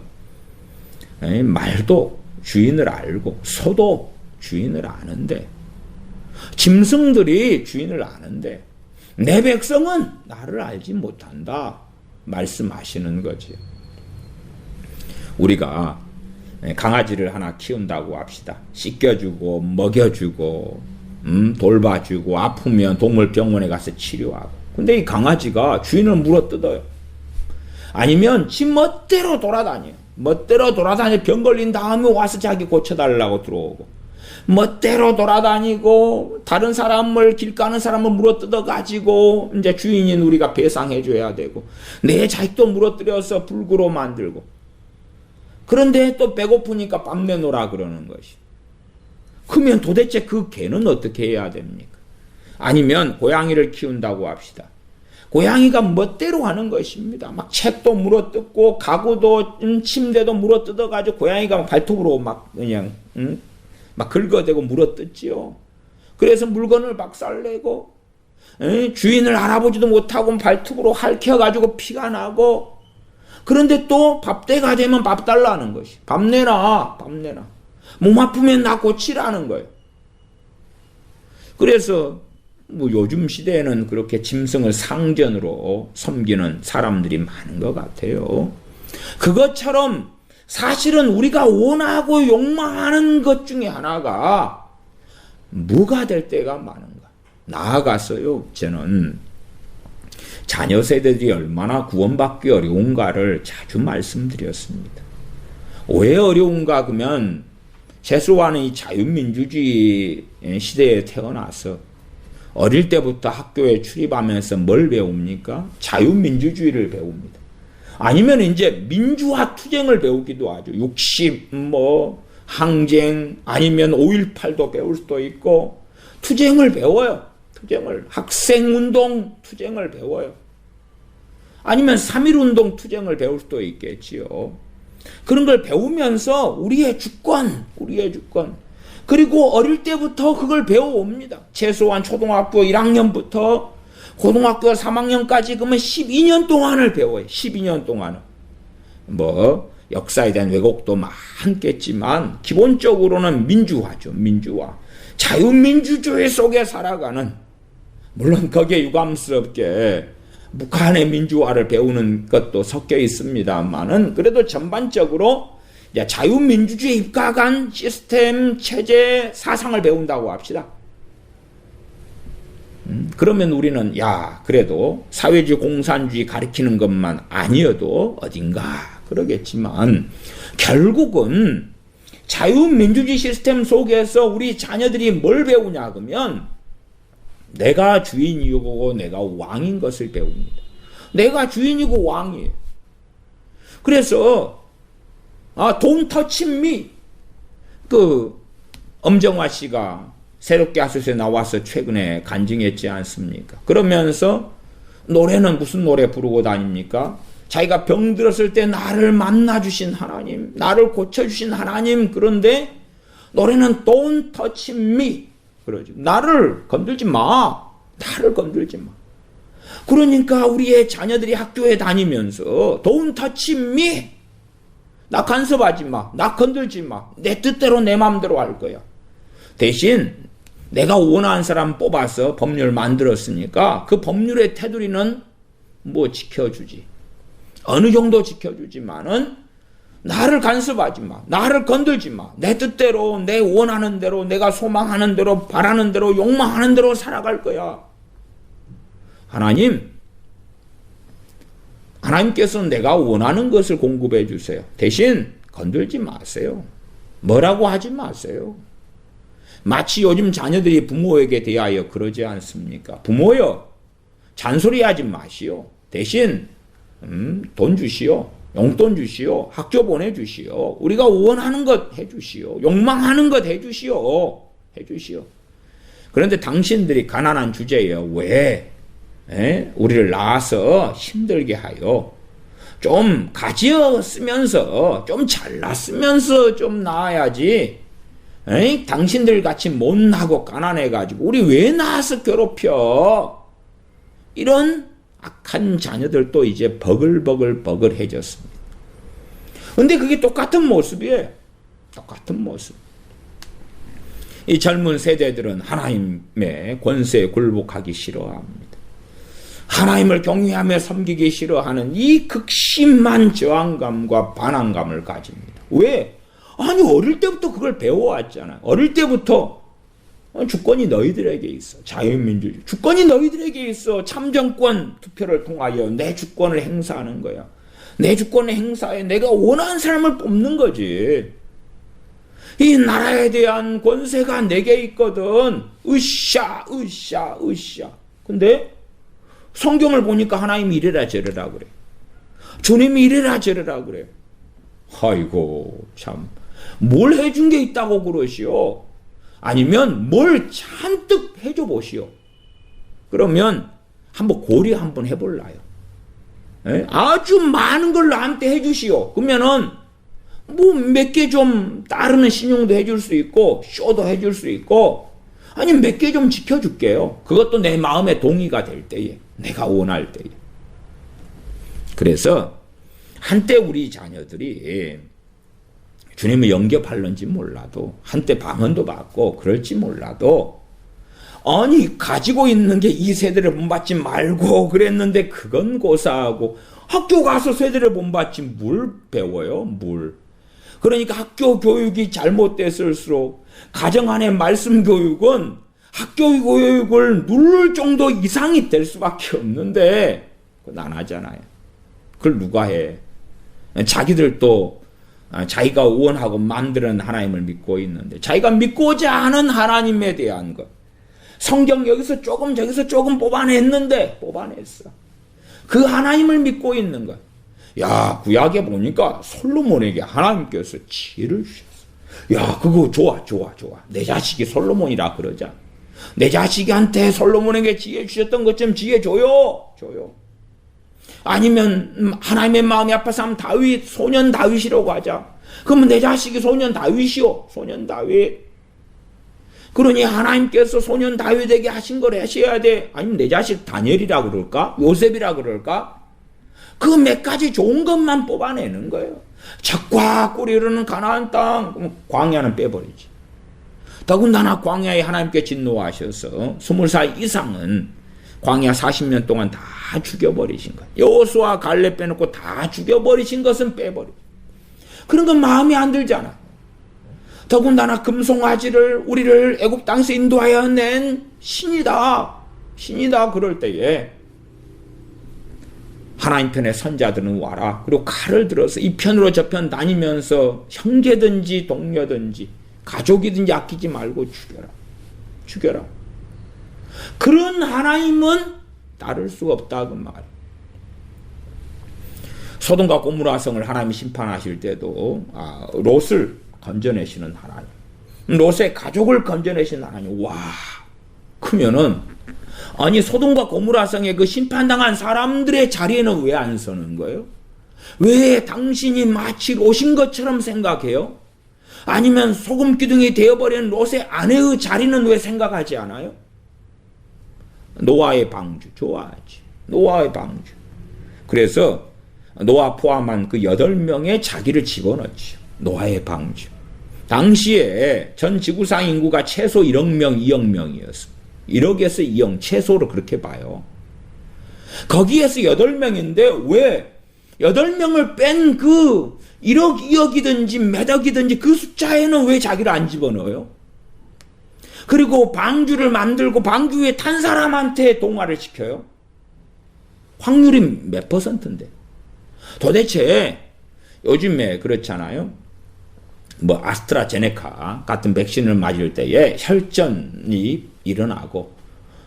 말도 주인을 알고 소도 주인을 아는데, 짐승들이 주인을 아는데 내 백성은 나를 알지 못한다 말씀하시는 거지요. 우리가 강아지를 하나 키운다고 합시다. 씻겨주고 먹여주고 돌봐주고 아프면 동물병원에 가서 치료하고. 근데 이 강아지가 주인을 물어뜯어요. 아니면 지 멋대로 돌아다녀요. 멋대로 돌아다니 병 걸린 다음에 와서 자기 고쳐달라고 들어오고, 멋대로 돌아다니고 다른 사람을, 길 가는 사람을 물어뜯어 가지고 이제 주인인 우리가 배상해 줘야 되고, 내 자식도 물어뜯어서 불구로 만들고, 그런데 또 배고프니까 밥 내놓으라 그러는 것이. 그러면 도대체 그 개는 어떻게 해야 됩니까? 아니면 고양이를 키운다고 합시다. 고양이가 멋대로 하는 것입니다. 막 책도 물어뜯고 가구도 침대도 물어뜯어가지고 고양이가 막 발톱으로 막 그냥 막 긁어대고 물어뜯지요. 그래서 물건을 박살내고 주인을 알아보지도 못하고 발톱으로 핥혀가지고 피가 나고. 그런데 또 밥때가 되면 밥 달라는 것이. 밥 내라, 밥 내라. 몸 아프면 나 고치라는 거예요. 그래서 뭐 요즘 시대에는 그렇게 짐승을 상전으로 섬기는 사람들이 많은 것 같아요. 그것처럼 사실은 우리가 원하고 욕망하는 것 중에 하나가 뭐가 될 때가 많은가. 나아가서요, 저는 자녀 세대들이 얼마나 구원받기 어려운가를 자주 말씀드렸습니다. 왜 어려운가 그러면, 세수와는 이 자유민주주의 시대에 태어나서 어릴 때부터 학교에 출입하면서 뭘 배웁니까? 자유민주주의를 배웁니다. 아니면 이제 민주화 투쟁을 배우기도 하죠. 60, 항쟁, 아니면 5.18도 배울 수도 있고, 투쟁을 배워요. 투쟁을. 학생운동 투쟁을 배워요. 아니면 3.1운동 투쟁을 배울 수도 있겠지요. 그런 걸 배우면서 우리의 주권, 그리고 어릴 때부터 그걸 배워옵니다. 최소한 초등학교 1학년부터 고등학교 3학년까지 그러면 12년 동안을 배워요. 12년 동안은. 역사에 대한 왜곡도 많겠지만 기본적으로는 민주화죠. 민주화. 자유민주주의 속에 살아가는, 물론 거기에 유감스럽게 북한의 민주화를 배우는 것도 섞여 있습니다만은, 그래도 전반적으로 자유민주주의에 입각한 시스템, 체제, 사상을 배운다고 합시다. 그러면 우리는 그래도 사회주의, 공산주의 가리키는 것만 아니어도 어딘가 그러겠지만, 결국은 자유민주주의 시스템 속에서 우리 자녀들이 뭘 배우냐 그러면 내가 주인이고 내가 왕인 것을 배웁니다. 내가 주인이고 왕이에요. 그래서 Don't touch me. 엄정화 씨가 새롭게 하소서에 나와서 최근에 간증했지 않습니까? 그러면서 노래는 무슨 노래 부르고 다닙니까? 자기가 병들었을 때 나를 만나주신 하나님, 나를 고쳐주신 하나님. 그런데 노래는 Don't touch me. 그러죠. 나를 건들지 마. 나를 건들지 마. 그러니까 우리의 자녀들이 학교에 다니면서 Don't touch me. 나 간섭하지 마. 나 건들지 마. 내 뜻대로 내 마음대로 할 거야. 대신 내가 원하는 사람 뽑아서 법률 만들었으니까 그 법률의 테두리는 지켜주지. 어느 정도 지켜주지만은 나를 간섭하지 마. 나를 건들지 마. 내 뜻대로, 내 원하는 대로, 내가 소망하는 대로, 바라는 대로, 욕망하는 대로 살아갈 거야. 하나님께서는 내가 원하는 것을 공급해 주세요. 대신 건들지 마세요. 뭐라고 하지 마세요. 마치 요즘 자녀들이 부모에게 대하여 그러지 않습니까? 부모여, 잔소리하지 마시오. 대신 돈 주시오. 용돈 주시오. 학교 보내주시오. 우리가 원하는 것 해주시오. 욕망하는 것 해주시오. 그런데 당신들이 가난한 주제여 왜 우리를 낳아서 힘들게 하여 좀 가지어 쓰면서 좀 잘났으면서 좀 낳아야지. 에이? 당신들 같이 못나고 가난해가지고 우리 왜 낳아서 괴롭혀? 이런 악한 자녀들도 이제 버글버글해졌습니다. 근데 그게 똑같은 모습이에요. 똑같은 모습. 이 젊은 세대들은 하나님의 권세에 굴복하기 싫어합니다. 하나님을 경외하며 섬기기 싫어하는 이 극심한 저항감과 반항감을 가집니다. 왜? 아니 어릴 때부터 그걸 배워왔잖아. 어릴 때부터 주권이 너희들에게 있어. 자유민주주의. 주권이 너희들에게 있어. 참정권 투표를 통하여 내 주권을 행사하는 거야. 내 주권을 행사해 내가 원하는 사람을 뽑는 거지. 이 나라에 대한 권세가 내게 있거든. 으쌰. 근데 성경을 보니까 하나님이 이래라 저래라 그래. 주님이 이래라 저래라 그래. 아이고 참. 뭘 해준 게 있다고 그러시오. 아니면 뭘 잔뜩 해줘 보시오. 그러면 한번 고려 한번 해볼라요. 에? 아주 많은 걸 나한테 해주시오. 그러면은 뭐 몇 개 좀 따르는 신용도 해줄 수 있고 쇼도 해줄 수 있고 아니 몇 개 좀 지켜줄게요. 그것도 내 마음에 동의가 될 때에 내가 원할 때에. 그래서 한때 우리 자녀들이 주님을 영접할는지 몰라도 한때 방언도 받고 그럴지 몰라도 아니 가지고 있는 게 이 세대를 본받지 말고 그랬는데 그건 고사하고 학교 가서 세대를 본받지 뭘 배워요? 뭘. 그러니까 학교 교육이 잘못됐을수록 가정 안의 말씀 교육은 학교 교육을 누를 정도 이상이 될 수밖에 없는데 그건 안 하잖아요. 그걸 누가 해? 자기들도 자기가 원하고 만드는 하나님을 믿고 있는데 자기가 믿고자 하는 하나님에 대한 것. 성경 여기서 조금 저기서 조금 뽑아냈어. 그 하나님을 믿고 있는 것. 야, 구약에 보니까 솔로몬에게 하나님께서 지혜를 주셨어. 야, 그거 좋아. 내 자식이 솔로몬이라 그러자. 내 자식한테 솔로몬에게 지혜 주셨던 것 좀 지혜 줘요. 아니면 하나님의 마음이 아파서 하면 다윗, 소년 다윗이라고 하자. 그러면 내 자식이 소년 다윗이요. 소년 다윗. 그러니 하나님께서 소년 다윗에게 하신 걸 하셔야 돼. 아니면 내 자식 다니엘이라 그럴까? 요셉이라 그럴까? 그 몇 가지 좋은 것만 뽑아내는 거예요. 적과 꿀이 흐르는 가나안 땅. 그럼 광야는 빼버리지. 더군다나 광야에 하나님께 진노하셔서 20살 이상은 광야 40년 동안 다 죽여버리신 거예요. 여호수아 갈렙 빼놓고 다 죽여버리신 것은 빼버리고. 그런 건 마음에 안 들잖아. 더군다나 금송아지를 우리를 애굽 땅에서 인도하여 낸 신이다 그럴 때에 하나님 편의 선자들은 와라. 그리고 칼을 들어서 이 편으로 저 편 다니면서 형제든지 동료든지 가족이든지 아끼지 말고 죽여라. 그런 하나님은 따를 수가 없다 그 말. 소돔과 고모라성을 하나님이 심판하실 때도 롯을 건져내시는 하나님, 롯의 가족을 건져내시는 하나님. 와, 그러면은 아니 소돔과 고모라성의 그 심판당한 사람들의 자리에는 왜 안 서는 거예요? 왜 당신이 마치 롯인 것처럼 생각해요? 아니면 소금 기둥이 되어버린 롯의 아내의 자리는 왜 생각하지 않아요? 노아의 방주 좋아하지. 노아의 방주. 그래서 노아 포함한 그 8명의 자기를 집어넣지. 노아의 방주. 당시에 전 지구상 인구가 최소 1억 명, 2억 명이었습니다. 1억에서 2억 최소로 그렇게 봐요. 거기에서 8명인데 왜 8명을 뺀 그 1억, 2억이든지 몇 억이든지 그 숫자에는 왜 자기를 안 집어넣어요? 그리고 방주를 만들고 방주 위에 탄 사람한테 동화를 시켜요? 확률이 몇 %인데? 도대체 요즘에 그렇잖아요. 뭐 아스트라제네카 같은 백신을 맞을 때에 혈전이 일어나고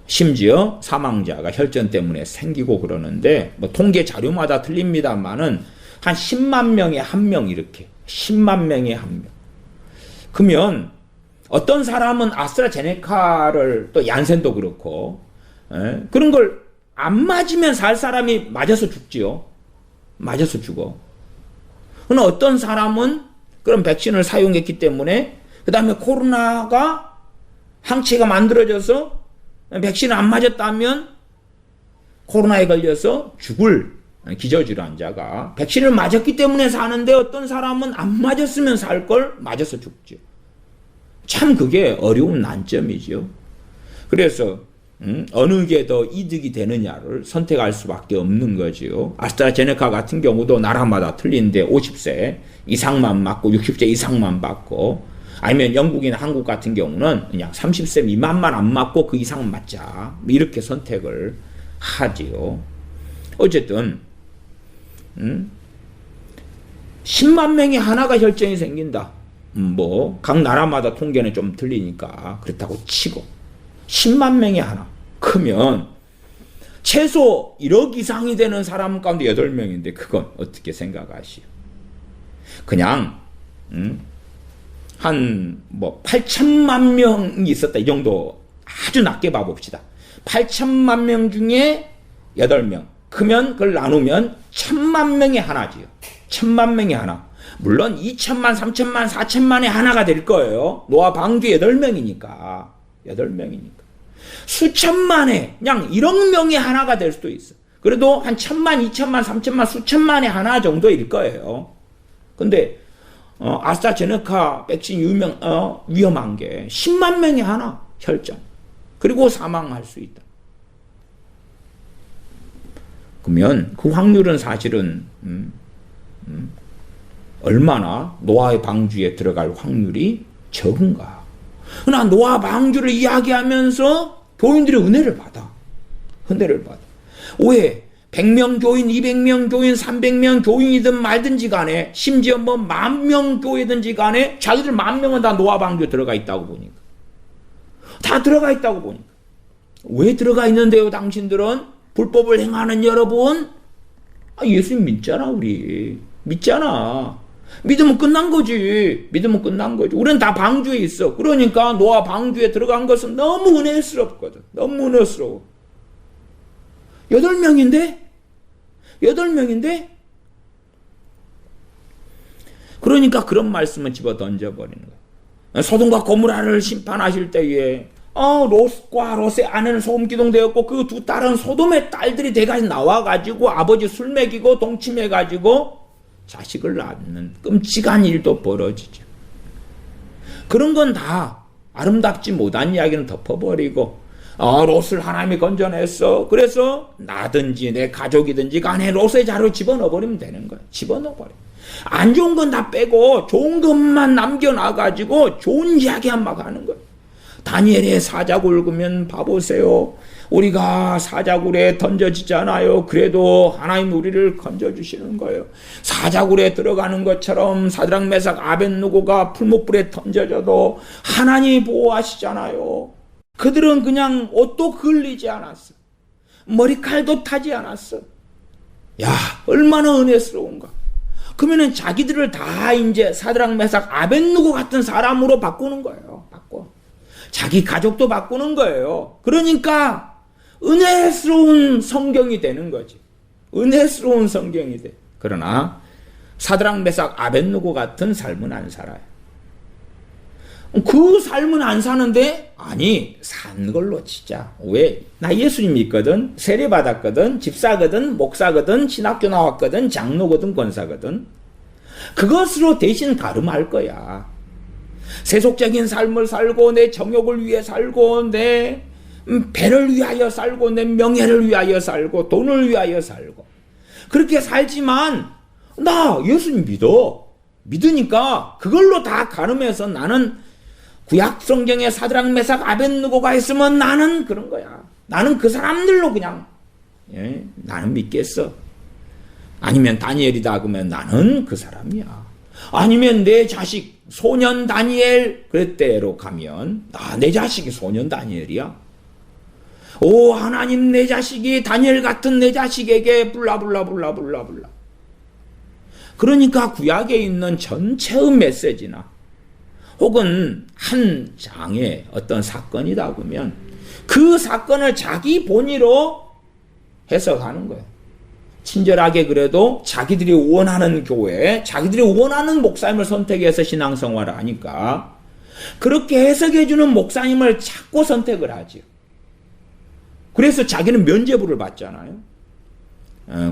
심지어 사망자가 혈전 때문에 생기고 그러는데 뭐 통계 자료마다 틀립니다만은 한 10만 명에 1명 이렇게 10만 명에 1명. 그러면 어떤 사람은 아스트라제네카를 또 얀센도 그렇고 그런 걸 안 맞으면 살 사람이 맞아서 죽지요. 맞아서 죽어. 그러나 어떤 사람은 그런 백신을 사용했기 때문에 그 다음에 코로나가 항체가 만들어져서 백신을 안 맞았다면 코로나에 걸려서 죽을 기저질환자가 백신을 맞았기 때문에 사는데 어떤 사람은 안 맞았으면 살 걸 맞아서 죽죠. 참 그게 어려운 난점이죠. 그래서 어느 게 더 이득이 되느냐를 선택할 수밖에 없는 거지요. 아스트라제네카 같은 경우도 나라마다 틀린데 50세 이상만 맞고 60세 이상만 맞고, 아니면 영국이나 한국 같은 경우는 그냥 30세 미만만 안 맞고 그 이상 맞자, 이렇게 선택을 하지요. 어쨌든 10만 명이 하나가 혈전이 생긴다. 뭐 각 나라마다 통계는 좀 틀리니까 그렇다고 치고 10만 명이 하나 크면 최소 1억 이상이 되는 사람 가운데 8명인데 그건 어떻게 생각하시오? 그냥 한 뭐 8천만 명이 있었다, 이 정도 아주 낮게 봐봅시다. 8천만 명 중에 8명 크면 그걸 나누면 1000만 명이 하나지요. 1000만 명이 하나. 물론 2천만, 3천만, 4천만의 하나가 될 거예요. 노아 방주 8명이니까. 8명이니까. 수천만의, 그냥 1억 명의 하나가 될 수도 있어. 그래도 한 1000만, 2천만, 3천만, 수천만의 하나 정도일 거예요. 근데, 아스트라제네카 백신 위험한 게 10만 명의 하나, 혈전. 그리고 사망할 수 있다. 그러면 그 확률은 사실은, 얼마나 노아의 방주에 들어갈 확률이 적은가. 그러나 노아 방주를 이야기하면서 교인들의 은혜를 받아. 은혜를 받아. 왜? 100명 교인, 200명 교인, 300명 교인이든 말든지 간에, 심지어 뭐 10,000명 교회든지 간에 자기들 10,000명은 다 노아 방주에 들어가 있다고 보니까. 다 들어가 있다고 보니까. 왜 들어가 있는데요, 당신들은? 불법을 행하는 여러분? 예수님 믿잖아, 우리. 믿잖아. 믿으면 끝난 거지. 믿으면 끝난 거지. 우리는 다 방주에 있어. 그러니까 노아 방주에 들어간 것은 너무 은혜스럽거든. 너무 은혜스러워. 8명인데? 8명인데? 그러니까 그런 말씀을 집어 던져버리는 거야. 소돔과 고모라를 심판하실 때에 롯과 롯의 아내는 소금 기둥되었고 그 두 딸은 소돔의 딸들이 돼가지고 나와가지고 아버지 술 먹이고 동침해가지고 자식을 낳는 끔찍한 일도 벌어지죠. 그런 건 다 아름답지 못한 이야기는 덮어버리고 롯을 하나님이 건져냈어. 그래서 나든지 내 가족이든지 간에 롯의 자로 집어넣어버리면 되는 거야. 집어넣어버려. 안 좋은 건 다 빼고 좋은 것만 남겨놔가지고 좋은 이야기만 막 하는 거야. 다니엘의 사자굴 보면 봐보세요. 우리가 사자굴에 던져지잖아요. 그래도 하나님 우리를 건져주시는 거예요. 사자굴에 들어가는 것처럼 사드락 메삭 아벳느고가 풀무불에 던져져도 하나님이 보호하시잖아요. 그들은 그냥 옷도 걸리지 않았어. 머리칼도 타지 않았어. 야, 얼마나 은혜스러운가. 그러면은 자기들을 다 이제 사드락 메삭 아벳느고 같은 사람으로 바꾸는 거예요. 바꿔. 자기 가족도 바꾸는 거예요. 그러니까 은혜스러운 성경이 되는 거지. 은혜스러운 성경이 돼. 그러나 사드락 메삭 아벳느고 같은 삶은 안 살아요. 그 삶은 안 사는데 아니 산 걸로 치자. 왜? 나 예수님 믿거든. 세례 받았거든. 집사거든. 목사거든. 신학교 나왔거든. 장로거든. 권사거든. 그것으로 대신 가름할 거야. 세속적인 삶을 살고 내 정욕을 위해 살고 내 배를 위하여 살고 내 명예를 위하여 살고 돈을 위하여 살고 그렇게 살지만 나 예수님 믿으니까 그걸로 다 가름해서 나는 구약 성경에 사드락 메삭 아벳느고가 있으면 나는 그런 거야. 나는 그 사람들로 그냥 나는 믿겠어. 아니면 다니엘이다 그러면 나는 그 사람이야. 아니면 내 자식 소년 다니엘 그때로 가면 내 자식이 소년 다니엘이야. 오 하나님 내 자식이 다니엘 같은 내 자식에게 불라불라. 그러니까 구약에 있는 전체의 메시지나 혹은 한 장의 어떤 사건이다 보면 그 사건을 자기 본의로 해석하는 거예요. 친절하게 그래도 자기들이 원하는 교회, 자기들이 원하는 목사님을 선택해서 신앙생활을 하니까 그렇게 해석해주는 목사님을 자꾸 선택을 하지요. 그래서 자기는 면죄부를 받잖아요.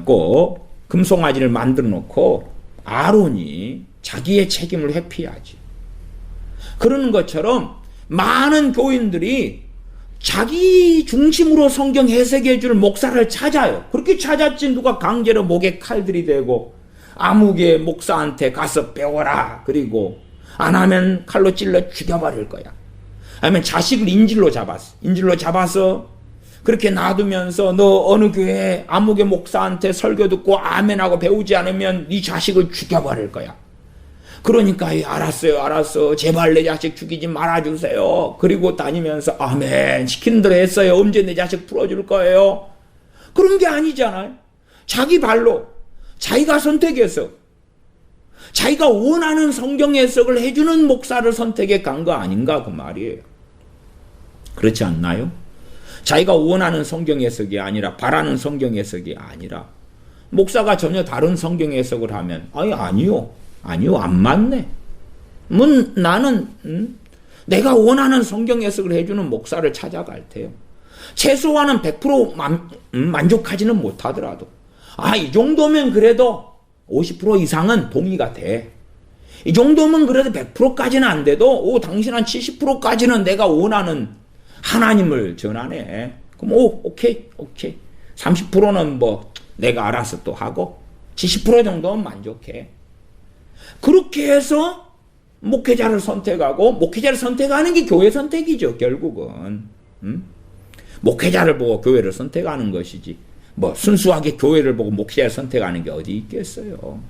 꼭 금송아지를 만들어 놓고 아론이 자기의 책임을 회피하지. 그러는 것처럼 많은 교인들이 자기 중심으로 성경 해석해 줄 목사를 찾아요. 그렇게 찾았지 누가 강제로 목에 칼들이 대고 아무개 목사한테 가서 배워라. 그리고 안 하면 칼로 찔러 죽여버릴 거야. 아니면 자식을 인질로 잡아서 그렇게 놔두면서 너 어느 교회 아무개 목사한테 설교 듣고 아멘하고 배우지 않으면 네 자식을 죽여버릴 거야. 그러니까 알았어. 제발 내 자식 죽이지 말아주세요. 그리고 다니면서 아멘 시키는 대로 했어요. 언제 내 자식 풀어줄 거예요? 그런 게 아니잖아요. 자기 발로 자기가 선택해서 자기가 원하는 성경 해석을 해주는 목사를 선택해 간 거 아닌가 그 말이에요. 그렇지 않나요? 자기가 원하는 성경 해석이 아니라 바라는 성경 해석이 아니라 목사가 전혀 다른 성경 해석을 하면 아니요 안 맞네. 나는 내가 원하는 성경 해석을 해주는 목사를 찾아갈 테요. 최소한은 100% 만족하지는 못하더라도 이 정도면 그래도 50% 이상은 동의가 돼. 이 정도면 그래도 100%까지는 안 돼도 당신 한 70%까지는 내가 원하는 하나님을 전하네. 그럼 오케이. 30%는 뭐 내가 알아서 또 하고 70% 정도는 만족해. 그렇게 해서 목회자를 선택하고 목회자를 선택하는 게 교회 선택이죠. 결국은 목회자를 보고 교회를 선택하는 것이지 뭐 순수하게 교회를 보고 목회자를 선택하는 게 어디 있겠어요.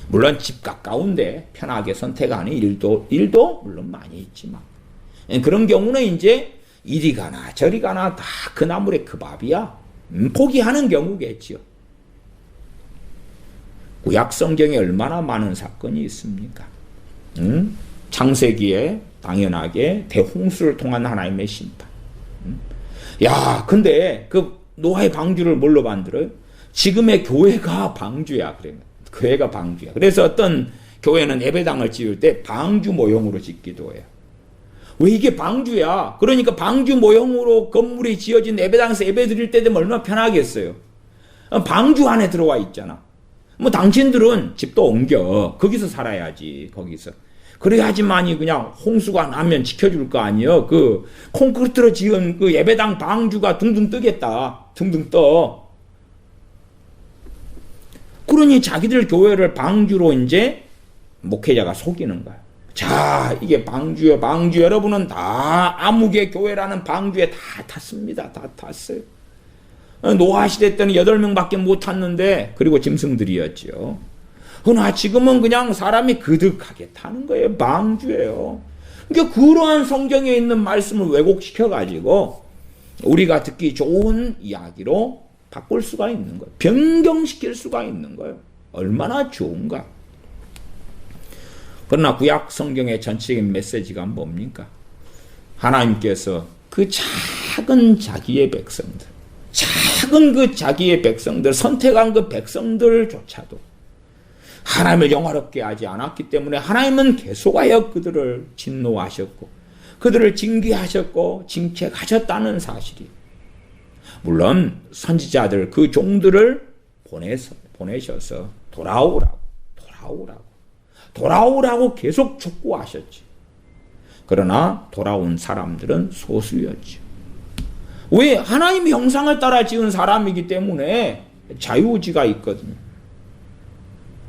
물론 집 가까운데 편하게 선택하는 일도 물론 많이 있지만 그런 경우는 이제 이리 가나 저리 가나 다 그 나물에 그 밥이야. 포기하는 경우겠지요. 구약 성경에 얼마나 많은 사건이 있습니까? 창세기에 당연하게 대홍수를 통한 하나님의 심판. 근데 그 노아의 방주를 뭘로 만들어요? 지금의 교회가 방주야. 교회가 방주야. 그래서 어떤 교회는 예배당을 지을 때 방주 모형으로 짓기도 해요. 왜 이게 방주야? 그러니까 방주 모형으로 건물이 지어진 예배당에서 예배 드릴 때 되면 얼마나 편하겠어요. 방주 안에 들어와 있잖아. 뭐 당신들은 집도 옮겨. 거기서 살아야지. 거기서. 그래야지만이 그냥 홍수가 나면 지켜줄 거 아니에요. 그 콘크리트로 지은 그 예배당 방주가 둥둥 뜨겠다. 둥둥 떠. 그러니 자기들 교회를 방주로 이제 목회자가 속이는 거야. 자, 이게 방주요. 방주 여러분은 다 아무개 교회라는 방주에 다 탔습니다. 다 탔어요. 노아 시대 때는 8명밖에 못 탔는데 그리고 짐승들이었죠. 그러나 지금은 그냥 사람이 그득하게 타는 거예요. 방주예요. 그러니까 그러한 성경에 있는 말씀을 왜곡시켜가지고 우리가 듣기 좋은 이야기로 바꿀 수가 있는 거예요. 변경시킬 수가 있는 거예요. 얼마나 좋은가. 그러나 구약 성경의 전체적인 메시지가 뭡니까? 하나님께서 그 작은 자기의 백성들, 작은 그 자기의 백성들, 선택한 그 백성들조차도 하나님을 영화롭게 하지 않았기 때문에 하나님은 계속하여 그들을 진노하셨고 그들을 징계하셨고 징책하셨다는 사실이. 물론 선지자들 그 종들을 보내셔서 돌아오라고 계속 촉구하셨지. 그러나 돌아온 사람들은 소수였죠. 왜? 하나님의 형상을 따라 지은 사람이기 때문에 자유의지가 있거든요.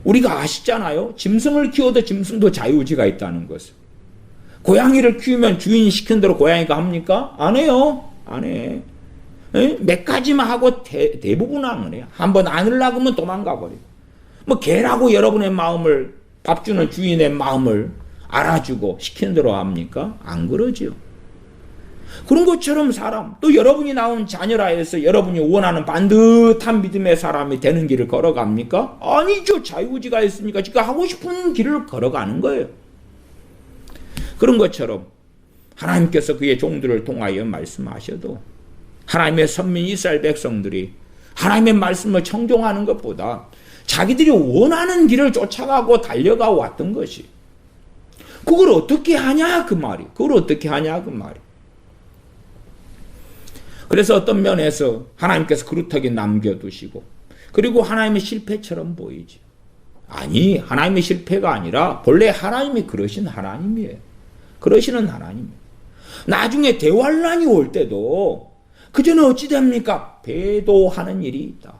우리가 아시잖아요. 짐승을 키워도 짐승도 자유의지가 있다는 것을. 고양이를 키우면 주인이 시킨 대로 고양이가 합니까? 안 해요. 안 해. 몇 가지만 하고 대부분 안 해요. 한번 안 하려고 하면 도망가 버려요. 뭐 개라고 여러분의 마음을, 밥 주는 주인의 마음을 알아주고 시키는 대로 합니까? 안 그러지요. 그런 것처럼 사람, 또 여러분이 낳은 자녀라 해서 여러분이 원하는 반듯한 믿음의 사람이 되는 길을 걸어갑니까? 아니죠. 자유의지가 있으니까 지가 하고 싶은 길을 걸어가는 거예요. 그런 것처럼 하나님께서 그의 종들을 통하여 말씀하셔도 하나님의 선민 이스라엘 백성들이 하나님의 말씀을 청종하는 것보다 자기들이 원하는 길을 쫓아가고 달려가 왔던 것이, 그걸 어떻게 하냐 그 말이. 그걸 어떻게 하냐 그 말이. 그래서 어떤 면에서 하나님께서 그루터기 남겨두시고 그리고 하나님의 실패처럼 보이지. 아니, 하나님의 실패가 아니라 본래 하나님이 그러신 하나님이에요. 그러시는 하나님이에요. 나중에 대환란이 올 때도 그전에 어찌 됩니까? 배도하는 일이 있다.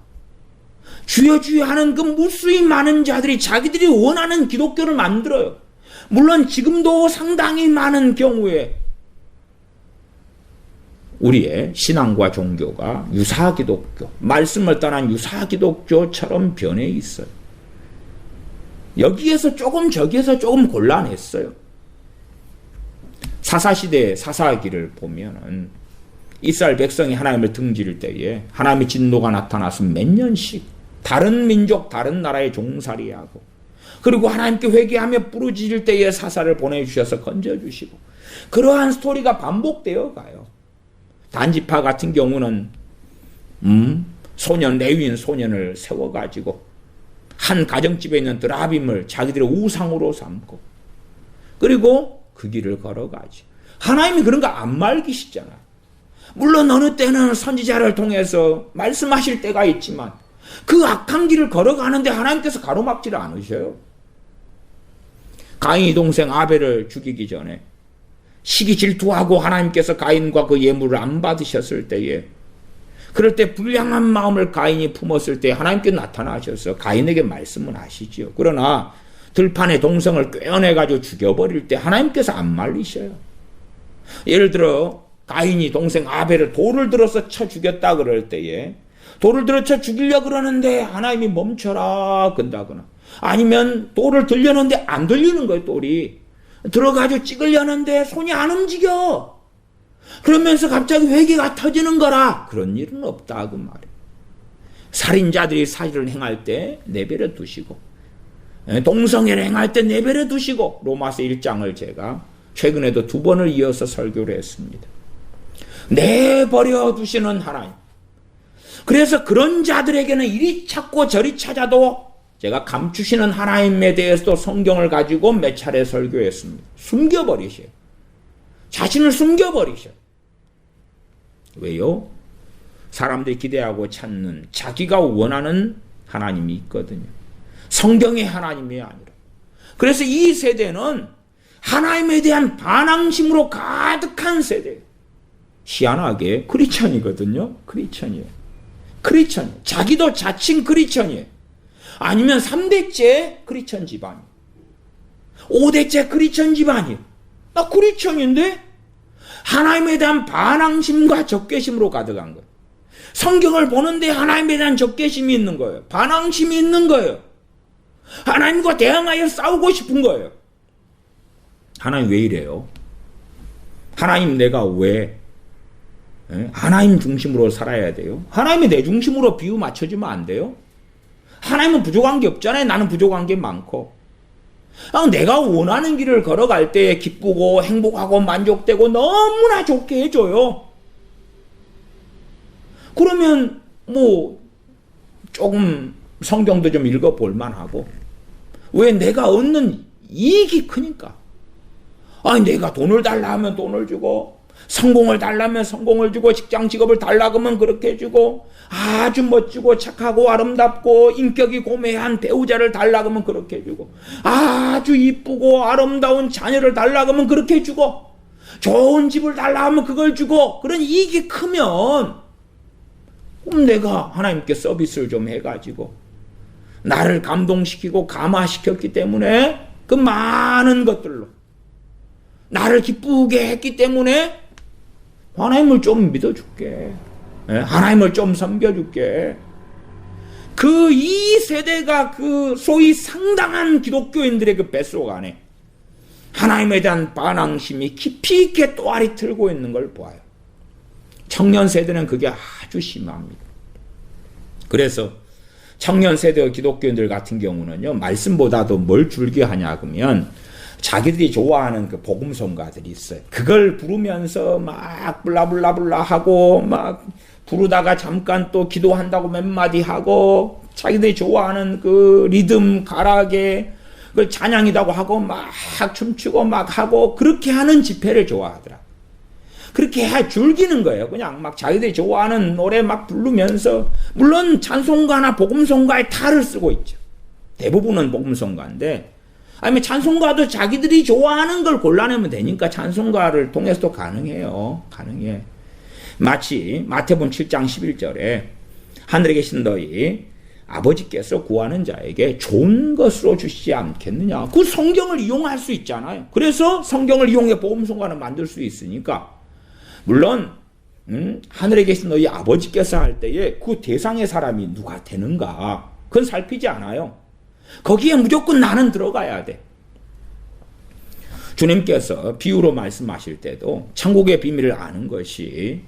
주여 주여 하는 그 무수히 많은 자들이 자기들이 원하는 기독교를 만들어요. 물론 지금도 상당히 많은 경우에 우리의 신앙과 종교가 유사 기독교, 말씀을 떠난 유사 기독교처럼 변해 있어요. 여기에서 조금 저기에서 조금 곤란했어요. 사사시대의 사사기를 보면은 이스라엘 백성이 하나님을 등지를 때에 하나님의 진노가 나타나서 몇 년씩 다른 민족, 다른 나라에 종살이하고 그리고 하나님께 회개하며 부르짖을 때에 사사를 보내주셔서 건져주시고 그러한 스토리가 반복되어 가요. 단지파 같은 경우는 소년, 레위인 소년을 세워가지고 한 가정집에 있는 드라빔을 자기들의 우상으로 삼고 그리고 그 길을 걸어가지. 하나님이 그런 거 안 말기시잖아요. 물론 어느 때는 선지자를 통해서 말씀하실 때가 있지만 그 악한 길을 걸어가는데 하나님께서 가로막지를 않으셔요. 가인이 동생 아벨을 죽이기 전에 시기 질투하고 하나님께서 가인과 그 예물을 안 받으셨을 때에 그럴 때 불량한 마음을 가인이 품었을 때 하나님께 나타나셔서 가인에게 말씀은 하시지요. 그러나 들판에 동생을 꿰어내가지고 죽여버릴 때 하나님께서 안 말리셔요. 예를 들어 가인이 동생 아벨을 돌을 들어서 쳐 죽였다 그럴 때에 돌을 들어 쳐 죽이려고 그러는데 하나님이 멈춰라 건다거나 아니면 돌을 들려는데 안 들리는 거예요. 돌이 들어가지고 찍으려는데 손이 안 움직여. 그러면서 갑자기 회개가 터지는 거라. 그런 일은 없다 그 말이에요. 살인자들이 살인을 행할 때 내버려 두시고 동성애를 행할 때 내버려 두시고 로마서 1장을 제가 최근에도 2번을 이어서 설교를 했습니다. 내버려 두시는 하나님. 그래서 그런 자들에게는 이리 찾고 저리 찾아도 제가 감추시는 하나님에 대해서도 성경을 가지고 몇 차례 설교했습니다. 숨겨버리셔요. 자신을 숨겨버리셔요. 왜요? 사람들이 기대하고 찾는 자기가 원하는 하나님이 있거든요. 성경의 하나님이 아니라. 그래서 이 세대는 하나님에 대한 반항심으로 가득한 세대예요. 희한하게 크리스천이거든요. 크리스천이에요. 크리스천. 자기도 자칭 크리스천이에요. 아니면 3대째 크리스천 집안이에요. 5대째 크리스천 집안이에요. 나 크리스천인데? 하나님에 대한 반항심과 적개심으로 가득한 거예요. 성경을 보는데 하나님에 대한 적개심이 있는 거예요. 반항심이 있는 거예요. 하나님과 대항하여 싸우고 싶은 거예요. 하나님 왜 이래요? 하나님 내가 왜 하나님 중심으로 살아야 돼요? 하나님이 내 중심으로 비유 맞춰주면 안 돼요? 하나님은 부족한 게 없잖아요. 나는 부족한 게 많고. 내가 원하는 길을 걸어갈 때 기쁘고 행복하고 만족되고 너무나 좋게 해줘요. 그러면 뭐 조금 성경도 좀 읽어볼 만하고 왜 내가 얻는 이익이 크니까. 아니 내가 돈을 달라 하면 돈을 주고 성공을 달라면 성공을 주고 직장 직업을 달라 그러면 그렇게 해주고 아주 멋지고 착하고 아름답고 인격이 고매한 배우자를 달라 그러면 그렇게 해주고 아주 이쁘고 아름다운 자녀를 달라 그러면 그렇게 해주고 좋은 집을 달라 하면 그걸 주고 그런 이익이 크면 그럼 내가 하나님께 서비스를 좀 해가지고 나를 감동시키고 감화시켰기 때문에 그 많은 것들로 나를 기쁘게 했기 때문에 하나님을 좀 믿어줄게. 하나님을 좀 섬겨줄게. 그 이 세대가 그 소위 상당한 기독교인들의 그 뱃속 안에 하나님에 대한 반항심이 깊이 있게 또아리 틀고 있는 걸 보아요. 청년 세대는 그게 아주 심합니다. 그래서 청년 세대 기독교인들 같은 경우는요, 말씀보다도 뭘 즐겨하냐 그러면 자기들이 좋아하는 그 복음송가들이 있어요. 그걸 부르면서 막 블라블라블라 하고 막 부르다가 잠깐 또 기도한다고 몇 마디 하고 자기들이 좋아하는 그 리듬 가락에 그걸 찬양이라고 하고 막 춤추고 막 하고 그렇게 하는 집회를 좋아하더라. 그렇게 즐기는 거예요. 그냥 막 자기들이 좋아하는 노래 막 부르면서, 물론 찬송가나 복음송가에 탈을 쓰고 있죠. 대부분은 복음송가인데, 아니면 찬송가도 자기들이 좋아하는 걸 골라내면 되니까 찬송가를 통해서도 가능해요. 가능해. 마치 마태복음 7장 11절에 하늘에 계신 너희 아버지께서 구하는 자에게 좋은 것으로 주시지 않겠느냐. 그 성경을 이용할 수 있잖아요. 그래서 성경을 이용해 복음송가를 만들 수 있으니까. 물론 하늘에 계신 너희 아버지께서 할 때에 그 대상의 사람이 누가 되는가 그건 살피지 않아요. 거기에 무조건 나는 들어가야 돼. 주님께서 비유로 말씀하실 때도 천국의 비밀을 아는 것이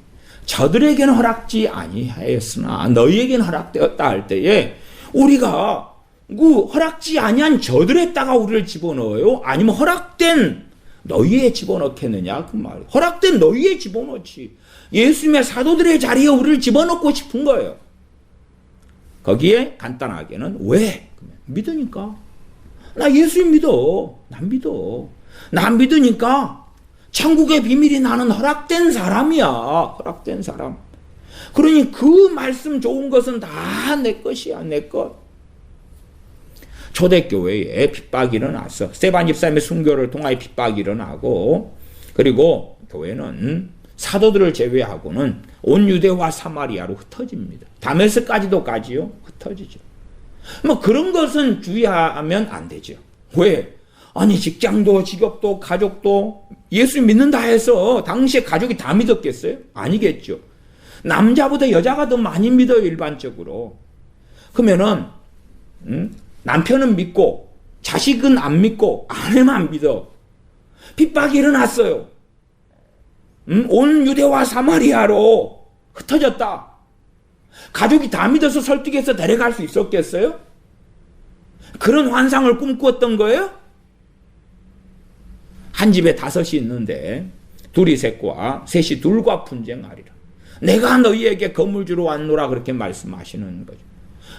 저들에게는 허락지 아니하였으나 너희에게는 허락되었다 할 때에 우리가 그 허락지 아니한 저들에다가 우리를 집어넣어요? 아니면 허락된 너희에 집어넣겠느냐 그 말이에요. 허락된 너희에 집어넣지. 예수님의 사도들의 자리에 우리를 집어넣고 싶은 거예요. 거기에 간단하게는 왜? 믿으니까. 나 예수님 믿어. 난 믿어. 난 믿으니까 천국의 비밀이 나는 허락된 사람이야. 허락된 사람. 그러니 그 말씀 좋은 것은 다 내 것이야. 내 것. 초대교회에 핍박이 일어났어. 스데반 집사님의 순교를 통하여 핍박이 일어나고, 그리고 교회는 사도들을 제외하고는 온 유대와 사마리아로 흩어집니다. 다메섹까지도 가지요. 흩어지죠. 뭐 그런 것은 주의하면 안 되죠. 왜? 아니 직장도 직업도 가족도 예수 믿는다 해서 당시에 가족이 다 믿었겠어요? 아니겠죠. 남자보다 여자가 더 많이 믿어요. 일반적으로. 그러면은 남편은 믿고 자식은 안 믿고 아내만 믿어. 핍박이 일어났어요. 온 유대와 사마리아로 흩어졌다. 가족이 다 믿어서 설득해서 데려갈 수 있었겠어요? 그런 환상을 꿈꾸었던 거예요? 한 집에 5이 있는데 둘이 셋과 셋이 둘과 분쟁하리라. 내가 너희에게 건물 주러 왔노라 그렇게 말씀하시는 거죠.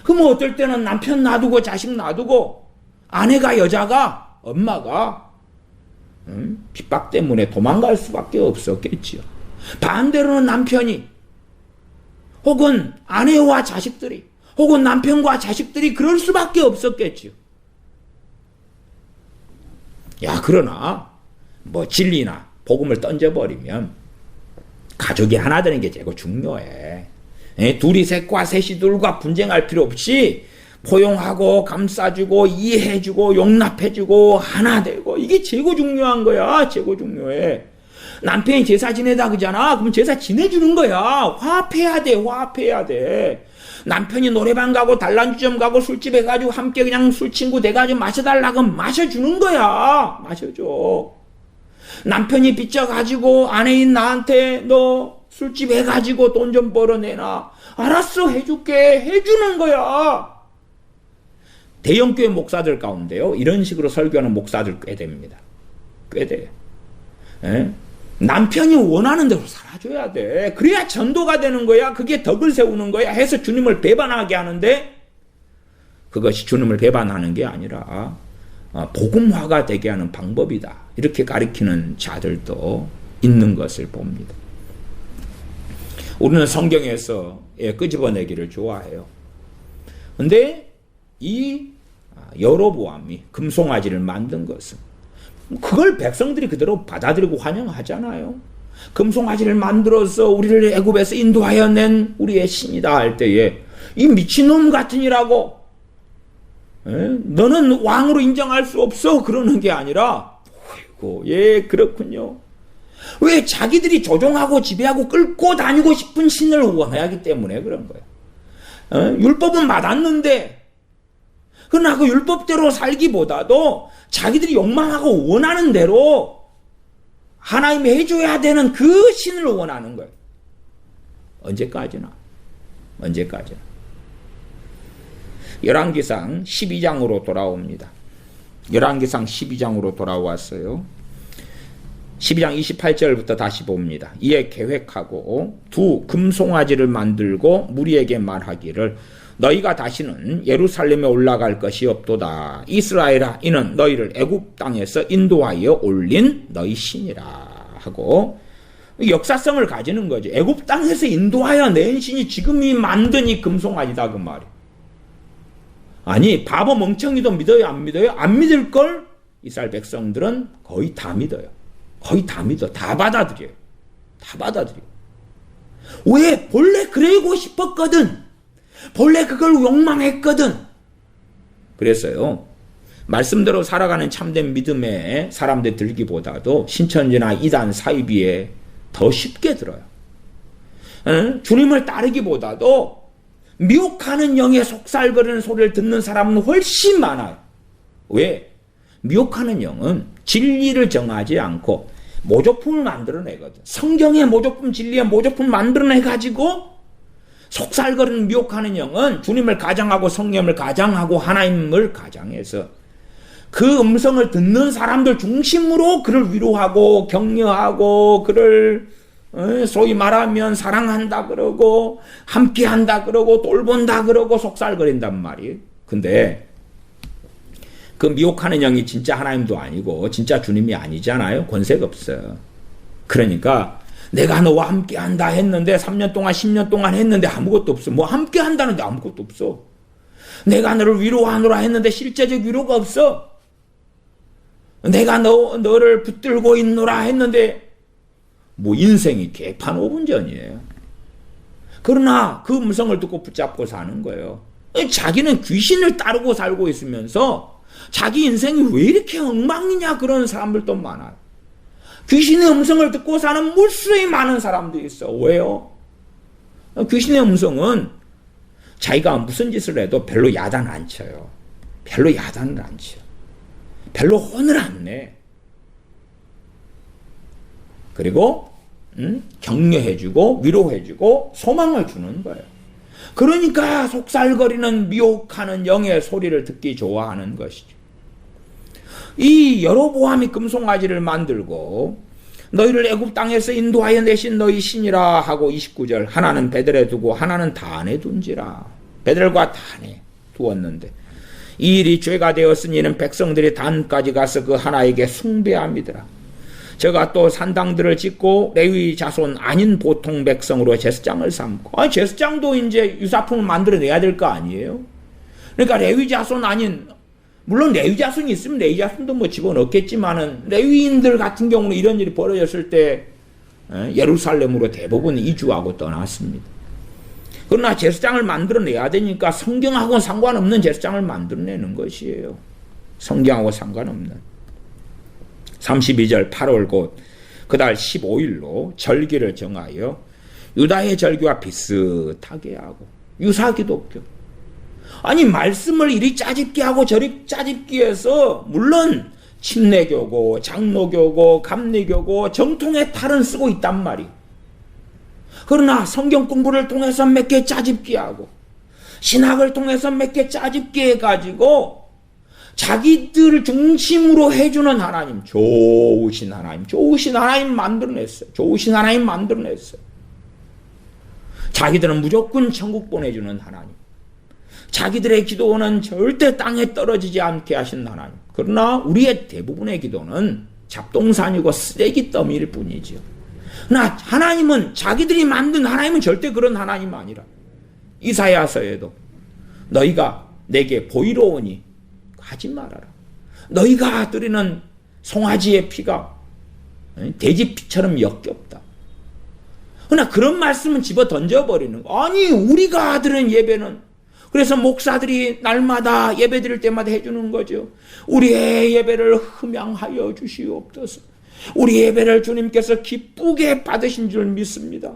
그럼 어떨 때는 남편 놔두고 자식 놔두고 아내가 여자가 엄마가 핍박 때문에 도망갈 수밖에 없었겠지요. 반대로는 남편이 혹은 아내와 자식들이 혹은 남편과 자식들이 그럴 수밖에 없었겠지요. 야 그러나 뭐 진리나 복음을 던져버리면 가족이 하나 되는 게 제일 중요해. 둘이 셋과 셋이 둘과 분쟁할 필요 없이 포용하고 감싸주고 이해해주고 용납해주고 하나 되고 이게 제일 중요한 거야. 제일 중요해. 남편이 제사 지내다 그러잖아. 그럼 제사 지내주는 거야. 화합해야 돼. 화합해야 돼. 남편이 노래방 가고 단란주점 가고 술집에 가지고 함께 그냥 술친구 돼가지고 마셔달라고 하면 마셔주는 거야. 마셔줘. 남편이 빚져가지고 아내인 나한테 너 술집 해가지고 돈 좀 벌어내놔. 알았어 해줄게. 해주는 거야. 대형교회 목사들 가운데요. 이런 식으로 설교하는 목사들 꽤 됩니다. 꽤 돼. 남편이 원하는 대로 살아줘야 돼. 그래야 전도가 되는 거야. 그게 덕을 세우는 거야. 해서 주님을 배반하게 하는데 그것이 주님을 배반하는 게 아니라 복음화가 되게 하는 방법이다. 이렇게 가리키는 자들도 있는 것을 봅니다. 우리는 성경에서 끄집어내기를 좋아해요. 근데 이 여로보암이 금송아지를 만든 것은 그걸 백성들이 그대로 받아들이고 환영하잖아요. 금송아지를 만들어서 우리를 애굽에서 인도하여 낸 우리의 신이다 할 때에 이 미친놈 같으니라고 너는 왕으로 인정할 수 없어 그러는 게 아니라 어이구, 예 그렇군요. 왜 자기들이 조종하고 지배하고 끌고 다니고 싶은 신을 원하기 때문에 그런 거예요. 율법은 맞았는데 그러나 그 율법대로 살기보다도 자기들이 욕망하고 원하는 대로 하나님이 해줘야 되는 그 신을 원하는 거예요. 언제까지나. 언제까지나. 열왕기상 12장으로 돌아옵니다. 열왕기상 12장으로 돌아왔어요. 12장 28절부터 다시 봅니다. 이에 계획하고 두 금송아지를 만들고 무리에게 말하기를 너희가 다시는 예루살렘에 올라갈 것이 없도다. 이스라엘아, 이는 너희를 애굽 땅에서 인도하여 올린 너희 신이라 하고 역사성을 가지는 거죠. 애굽 땅에서 인도하여 낸 신이 지금 이 만든 이 금송아지다 그 말이에요. 아니 바보 멍청이도 믿어요? 안 믿어요? 안 믿을 걸 이스라엘 백성들은 거의 다 믿어요. 거의 다 믿어. 다 받아들여요. 다 받아들여요. 왜? 본래 그러고 싶었거든. 본래 그걸 욕망했거든. 그래서요. 말씀대로 살아가는 참된 믿음의 사람들 들기보다도 신천지나 이단 사이비에 더 쉽게 들어요. 주님을 따르기보다도 미혹하는 영의 속살거리는 소리를 듣는 사람은 훨씬 많아요. 왜? 미혹하는 영은 진리를 정하지 않고 모조품을 만들어내거든. 성경의 모조품, 진리의 모조품을 만들어내가지고 속살거리는 미혹하는 영은 주님을 가장하고 성령을 가장하고 하나님을 가장해서 그 음성을 듣는 사람들 중심으로 그를 위로하고 격려하고 그를 소위 말하면 사랑한다 그러고 함께한다 그러고 돌본다 그러고 속살거린단 말이에요. 근데 그 미혹하는 영이 진짜 하나님도 아니고 진짜 주님이 아니잖아요. 권세가 없어요. 그러니까 내가 너와 함께한다 했는데 3년 동안 10년 동안 했는데 아무것도 없어. 뭐 함께한다는데 아무것도 없어. 내가 너를 위로하노라 했는데 실제적 위로가 없어. 내가 너를 붙들고 있노라 했는데 뭐 인생이 개판 5분 전이에요. 그러나 그 음성을 듣고 붙잡고 사는 거예요. 자기는 귀신을 따르고 살고 있으면서 자기 인생이 왜 이렇게 엉망이냐 그런 사람들도 많아요. 귀신의 음성을 듣고 사는 무수히 많은 사람들이 있어. 왜요? 귀신의 음성은 자기가 무슨 짓을 해도 별로 야단 안 쳐요. 별로 야단을 안 쳐. 별로 혼을 안 내. 그리고 격려해주고 위로해주고 소망을 주는 거예요. 그러니까 속살거리는 미혹하는 영의 소리를 듣기 좋아하는 것이죠. 이 여로보암이 금송아지를 만들고 너희를 애굽 땅에서 인도하여 내신 너희 신이라 하고 29절 하나는 베델에 두고 하나는 단에 둔지라. 베델과 단에 두었는데 이 일이 죄가 되었으니 이는 백성들이 단까지 가서 그 하나에게 숭배함이더라. 제가 또 산당들을 짓고 레위 자손 아닌 보통 백성으로 제사장을 삼고 제사장도 이제 유사품을 만들어내야 될 거 아니에요. 그러니까 레위 자손 아닌 물론 레위 자손이 있으면 레위 자손도 뭐 집어넣겠지만은 레위인들 같은 경우는 이런 일이 벌어졌을 때 예루살렘으로 대부분 이주하고 떠났습니다. 그러나 제사장을 만들어내야 되니까 성경하고는 상관없는 제사장을 만들어내는 것이에요. 성경하고 상관없는. 32절 8월 곧 그달 15일로 절기를 정하여 유다의 절기와 비슷하게 하고 유사기독교. 아니 말씀을 이리 짜집기 하고 저리 짜집기 해서 물론 침례교고 장로교고 감리교고 정통의 탈은 쓰고 있단 말이. 그러나 성경 공부를 통해서 몇 개 짜집기 하고 신학을 통해서 몇 개 짜집기 해가지고 자기들 중심으로 해주는 하나님, 좋으신 하나님 만들어냈어요. 좋으신 하나님 만들어냈어요. 자기들은 무조건 천국 보내주는 하나님. 자기들의 기도는 절대 땅에 떨어지지 않게 하신 하나님. 그러나 우리의 대부분의 기도는 잡동사니고 쓰레기 더미일 뿐이죠. 그러나 하나님은 자기들이 만든 하나님은 절대 그런 하나님 아니라. 이사야서에도 너희가 내게 보이러 오니 하지 말아라. 너희가 드리는 송아지의 피가 돼지 피처럼 역겹다. 그러나 그런 말씀은 집어 던져버리는 거. 아니 우리가 드리는 예배는 그래서 목사들이 날마다 예배 드릴 때마다 해주는 거죠. 우리의 예배를 흠양하여 주시옵소서. 우리 예배를 주님께서 기쁘게 받으신 줄 믿습니다.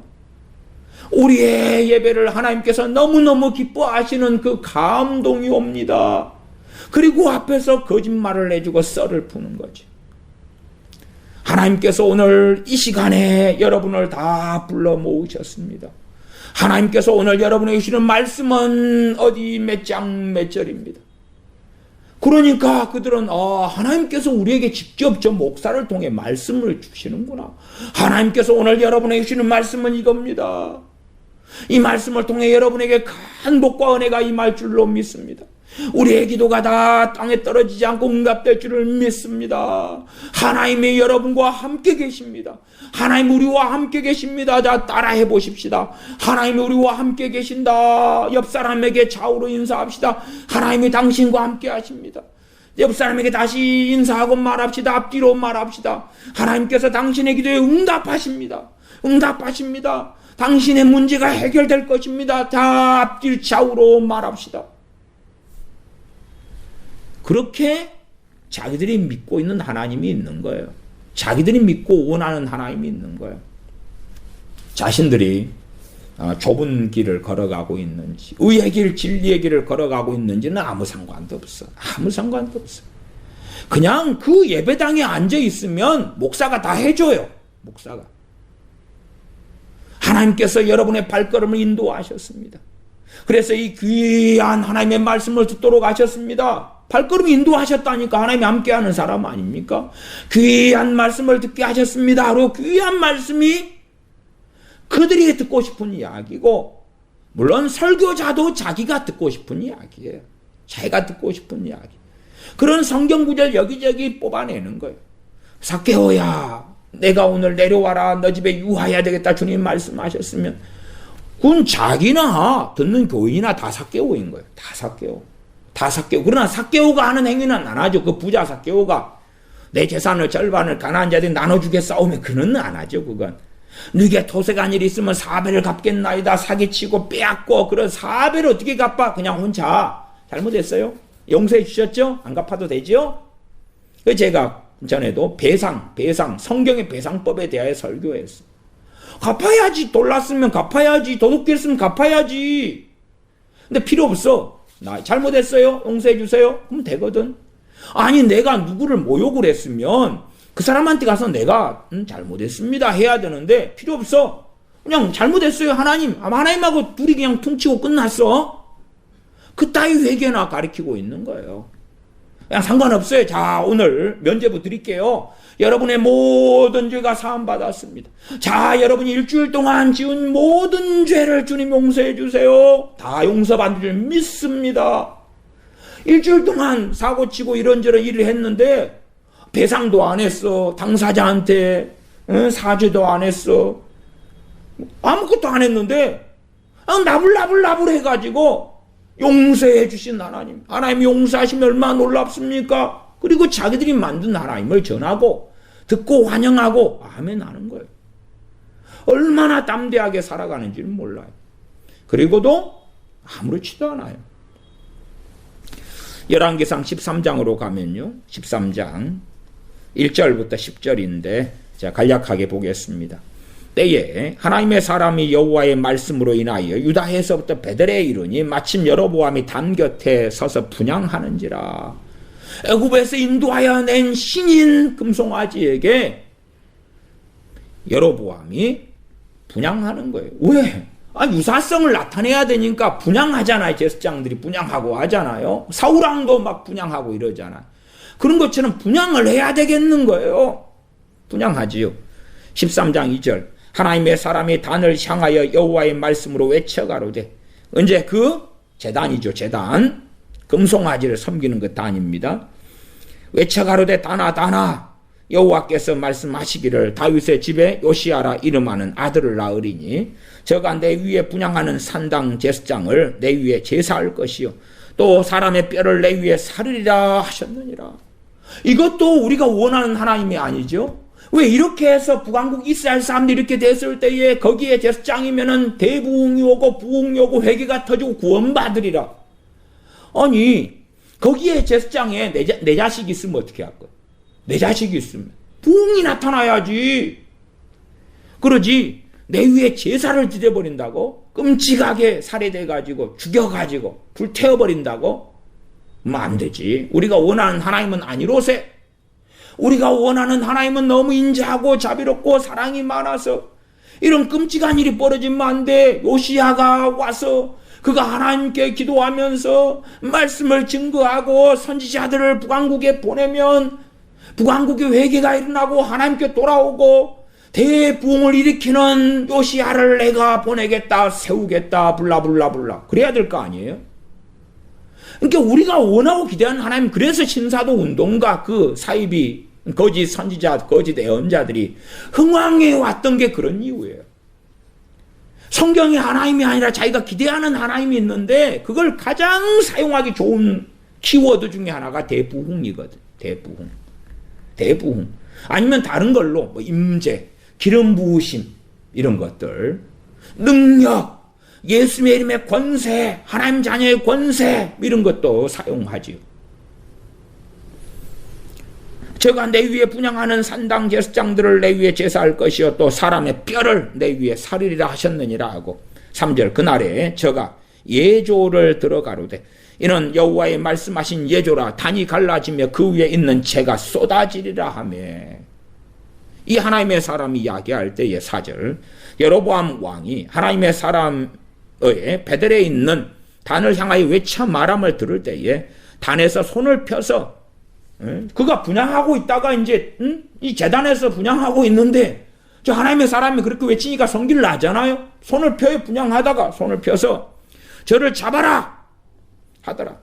우리의 예배를 하나님께서 너무너무 기뻐하시는 그 감동이 옵니다. 그리고 앞에서 거짓말을 해주고 썰을 푸는 거지. 하나님께서 오늘 이 시간에 여러분을 다 불러 모으셨습니다. 하나님께서 오늘 여러분에게 주시는 말씀은 어디 몇 장 몇 절입니다. 그러니까 그들은 하나님께서 우리에게 직접 저 목사를 통해 말씀을 주시는구나. 하나님께서 오늘 여러분에게 주시는 말씀은 이겁니다. 이 말씀을 통해 여러분에게 큰 복과 은혜가 임할 줄로 믿습니다. 우리의 기도가 다 땅에 떨어지지 않고 응답될 줄을 믿습니다. 하나님이 여러분과 함께 계십니다. 하나님 우리와 함께 계십니다. 자, 따라해 보십시다. 하나님이 우리와 함께 계신다. 옆 사람에게 좌우로 인사합시다. 하나님이 당신과 함께 하십니다. 옆 사람에게 다시 인사하고 말합시다. 앞뒤로 말합시다. 하나님께서 당신의 기도에 응답하십니다. 응답하십니다. 당신의 문제가 해결될 것입니다. 다 앞뒤 좌우로 말합시다. 그렇게 자기들이 믿고 있는 하나님이 있는 거예요. 자기들이 믿고 원하는 하나님이 있는 거예요. 자신들이 좁은 길을 걸어가고 있는지, 의의 길, 진리의 길을 걸어가고 있는지는 아무 상관도 없어. 아무 상관도 없어. 그냥 그 예배당에 앉아 있으면 목사가 다 해줘요. 목사가. 하나님께서 여러분의 발걸음을 인도하셨습니다. 그래서 이 귀한 하나님의 말씀을 듣도록 하셨습니다. 발걸음 인도하셨다니까 하나님이 함께하는 사람 아닙니까? 귀한 말씀을 듣게 하셨습니다. 바로 귀한 말씀이 그들이 듣고 싶은 이야기고, 물론 설교자도 자기가 듣고 싶은 이야기예요. 자기가 듣고 싶은 이야기. 그런 성경 구절 여기저기 뽑아내는 거예요. 삭개오야, 내가 오늘 내려와라. 너 집에 유하여야 되겠다. 주님 말씀하셨으면 그건 자기나 듣는 교인이나 다 삭개오인 거예요. 다 삭개오. 다 삭개오. 그러나 삭개오가 하는 행위는 안 하죠. 그 부자 삭개오가 내 재산을 절반을 가난한 자들이 나눠주겠사오면 그는 안 하죠. 그건 네게 토색한 일이 있으면 4배를 갚겠나이다. 사기치고 빼앗고 그런 4배를 어떻게 갚아? 그냥 혼자. 잘못했어요? 용서해 주셨죠? 안 갚아도 되죠? 제가 전에도 배상 성경의 배상법에 대하여 설교했어. 갚아야지. 돌랐으면 갚아야지. 도둑질했으면 갚아야지. 근데 필요 없어. 나 잘못했어요. 용서해 주세요. 그럼 되거든. 아니 내가 누구를 모욕을 했으면 그 사람한테 가서 내가 잘못했습니다 해야 되는데 필요 없어. 그냥 잘못했어요. 하나님하고 둘이 그냥 퉁치고 끝났어. 그따위 회개나 가리키고 있는 거예요. 그냥 상관없어요. 자, 오늘 면죄부 드릴게요. 여러분의 모든 죄가 사함받았습니다. 자, 여러분이 일주일 동안 지은 모든 죄를 주님 용서해 주세요. 다 용서받는 줄 믿습니다. 일주일 동안 사고치고 이런저런 일을 했는데 배상도 안 했어. 당사자한테 사죄도 안 했어. 아무것도 안 했는데 나불나불 해가지고 용서해 주신 하나님 용서하시면 얼마나 놀랍습니까? 그리고 자기들이 만든 하나님을 전하고 듣고 환영하고 아멘 하는 거예요. 얼마나 담대하게 살아가는지는 몰라요. 그리고도 아무렇지도 않아요. 열왕기상 13장으로 가면요. 13장 1절부터 10절인데 자, 간략하게 보겠습니다. 때에 하나님의 사람이 여호와의 말씀으로 인하여 유다에서부터 베델에 이르니 마침 여로보암이 담 곁에 서서 분향하는지라. 애굽에서 인도하여 낸 신인 금송아지에게 여로보암이 분향하는 거예요. 왜? 유사성을 나타내야 되니까 분향하잖아요. 제사장들이 분향하고 하잖아요. 사울왕도 막 분향하고 이러잖아요. 그런 것처럼 분향을 해야 되겠는 거예요. 분향하지요. 13장 2절 하나님의 사람이 단을 향하여 여호와의 말씀으로 외쳐가로되. 언제? 그 제단이죠. 제단. 금송아지를 섬기는 그 단입니다. 외쳐가로되 단아 여호와께서 말씀하시기를 다윗의 집에 요시야라 이름하는 아들을 낳으리니 저가 내 위에 분향하는 산당 제사장을 내 위에 제사할 것이요 또 사람의 뼈를 내 위에 사르리라 하셨느니라. 이것도 우리가 원하는 하나님이 아니죠. 왜 이렇게 해서 북왕국 이스라엘 사람들이 이렇게 됐을 때에 거기에 제사장이면은 대부흥이 오고 부흥이 오고 회개가 터지고 구원받으리라. 아니 거기에 제사장에 내 자식이 있으면 어떻게 할 거야? 내 자식이 있으면 부흥이 나타나야지. 그러지 내 위에 제사를 지내버린다고? 끔찍하게 살해돼가지고 죽여가지고 불태워버린다고? 안 되지. 우리가 원하는 하나님은 아니로세. 우리가 원하는 하나님은 너무 인자하고 자비롭고 사랑이 많아서 이런 끔찍한 일이 벌어지면 안 돼. 요시야가 와서 그가 하나님께 기도하면서 말씀을 증거하고 선지자들을 북왕국에 보내면 북왕국의 회개가 일어나고 하나님께 돌아오고 대부흥을 일으키는 요시야를 내가 보내겠다, 세우겠다, 블라블라블라. 그래야 될 거 아니에요? 그러니까 우리가 원하고 기대하는 하나님, 그래서 신사도 운동가 그 사이비, 거짓 선지자, 거짓 예언자들이 흥왕해 왔던 게 그런 이유예요. 성경이 하나님이 아니라 자기가 기대하는 하나님이 있는데 그걸 가장 사용하기 좋은 키워드 중에 하나가 대부흥이거든. 대부흥. 아니면 다른 걸로 뭐 임재, 기름 부으심 이런 것들, 능력, 예수의 이름의 권세, 하나님 자녀의 권세 이런 것도 사용하지요. 제가 내 위에 분향하는 산당 제사장들을 내 위에 제사할 것이요 또 사람의 뼈를 내 위에 살리리라 하셨느니라 하고 3절 그날에 저가 예조를 들어가로되 이는 여호와의 말씀하신 예조라 단이 갈라지며 그 위에 있는 재가 쏟아지리라 하며 이 하나님의 사람이 이야기할 때의 4절 여로보암 왕이 하나님의 사람의 베델에 있는 단을 향하여 외쳐 말함을 들을 때에 단에서 손을 펴서 그가 분향하고 있다가 이제 이 제단에서 분향하고 있는데 저 하나님의 사람이 그렇게 외치니까 성기를 나잖아요. 손을 펴 분향하다가 손을 펴서 저를 잡아라 하더라.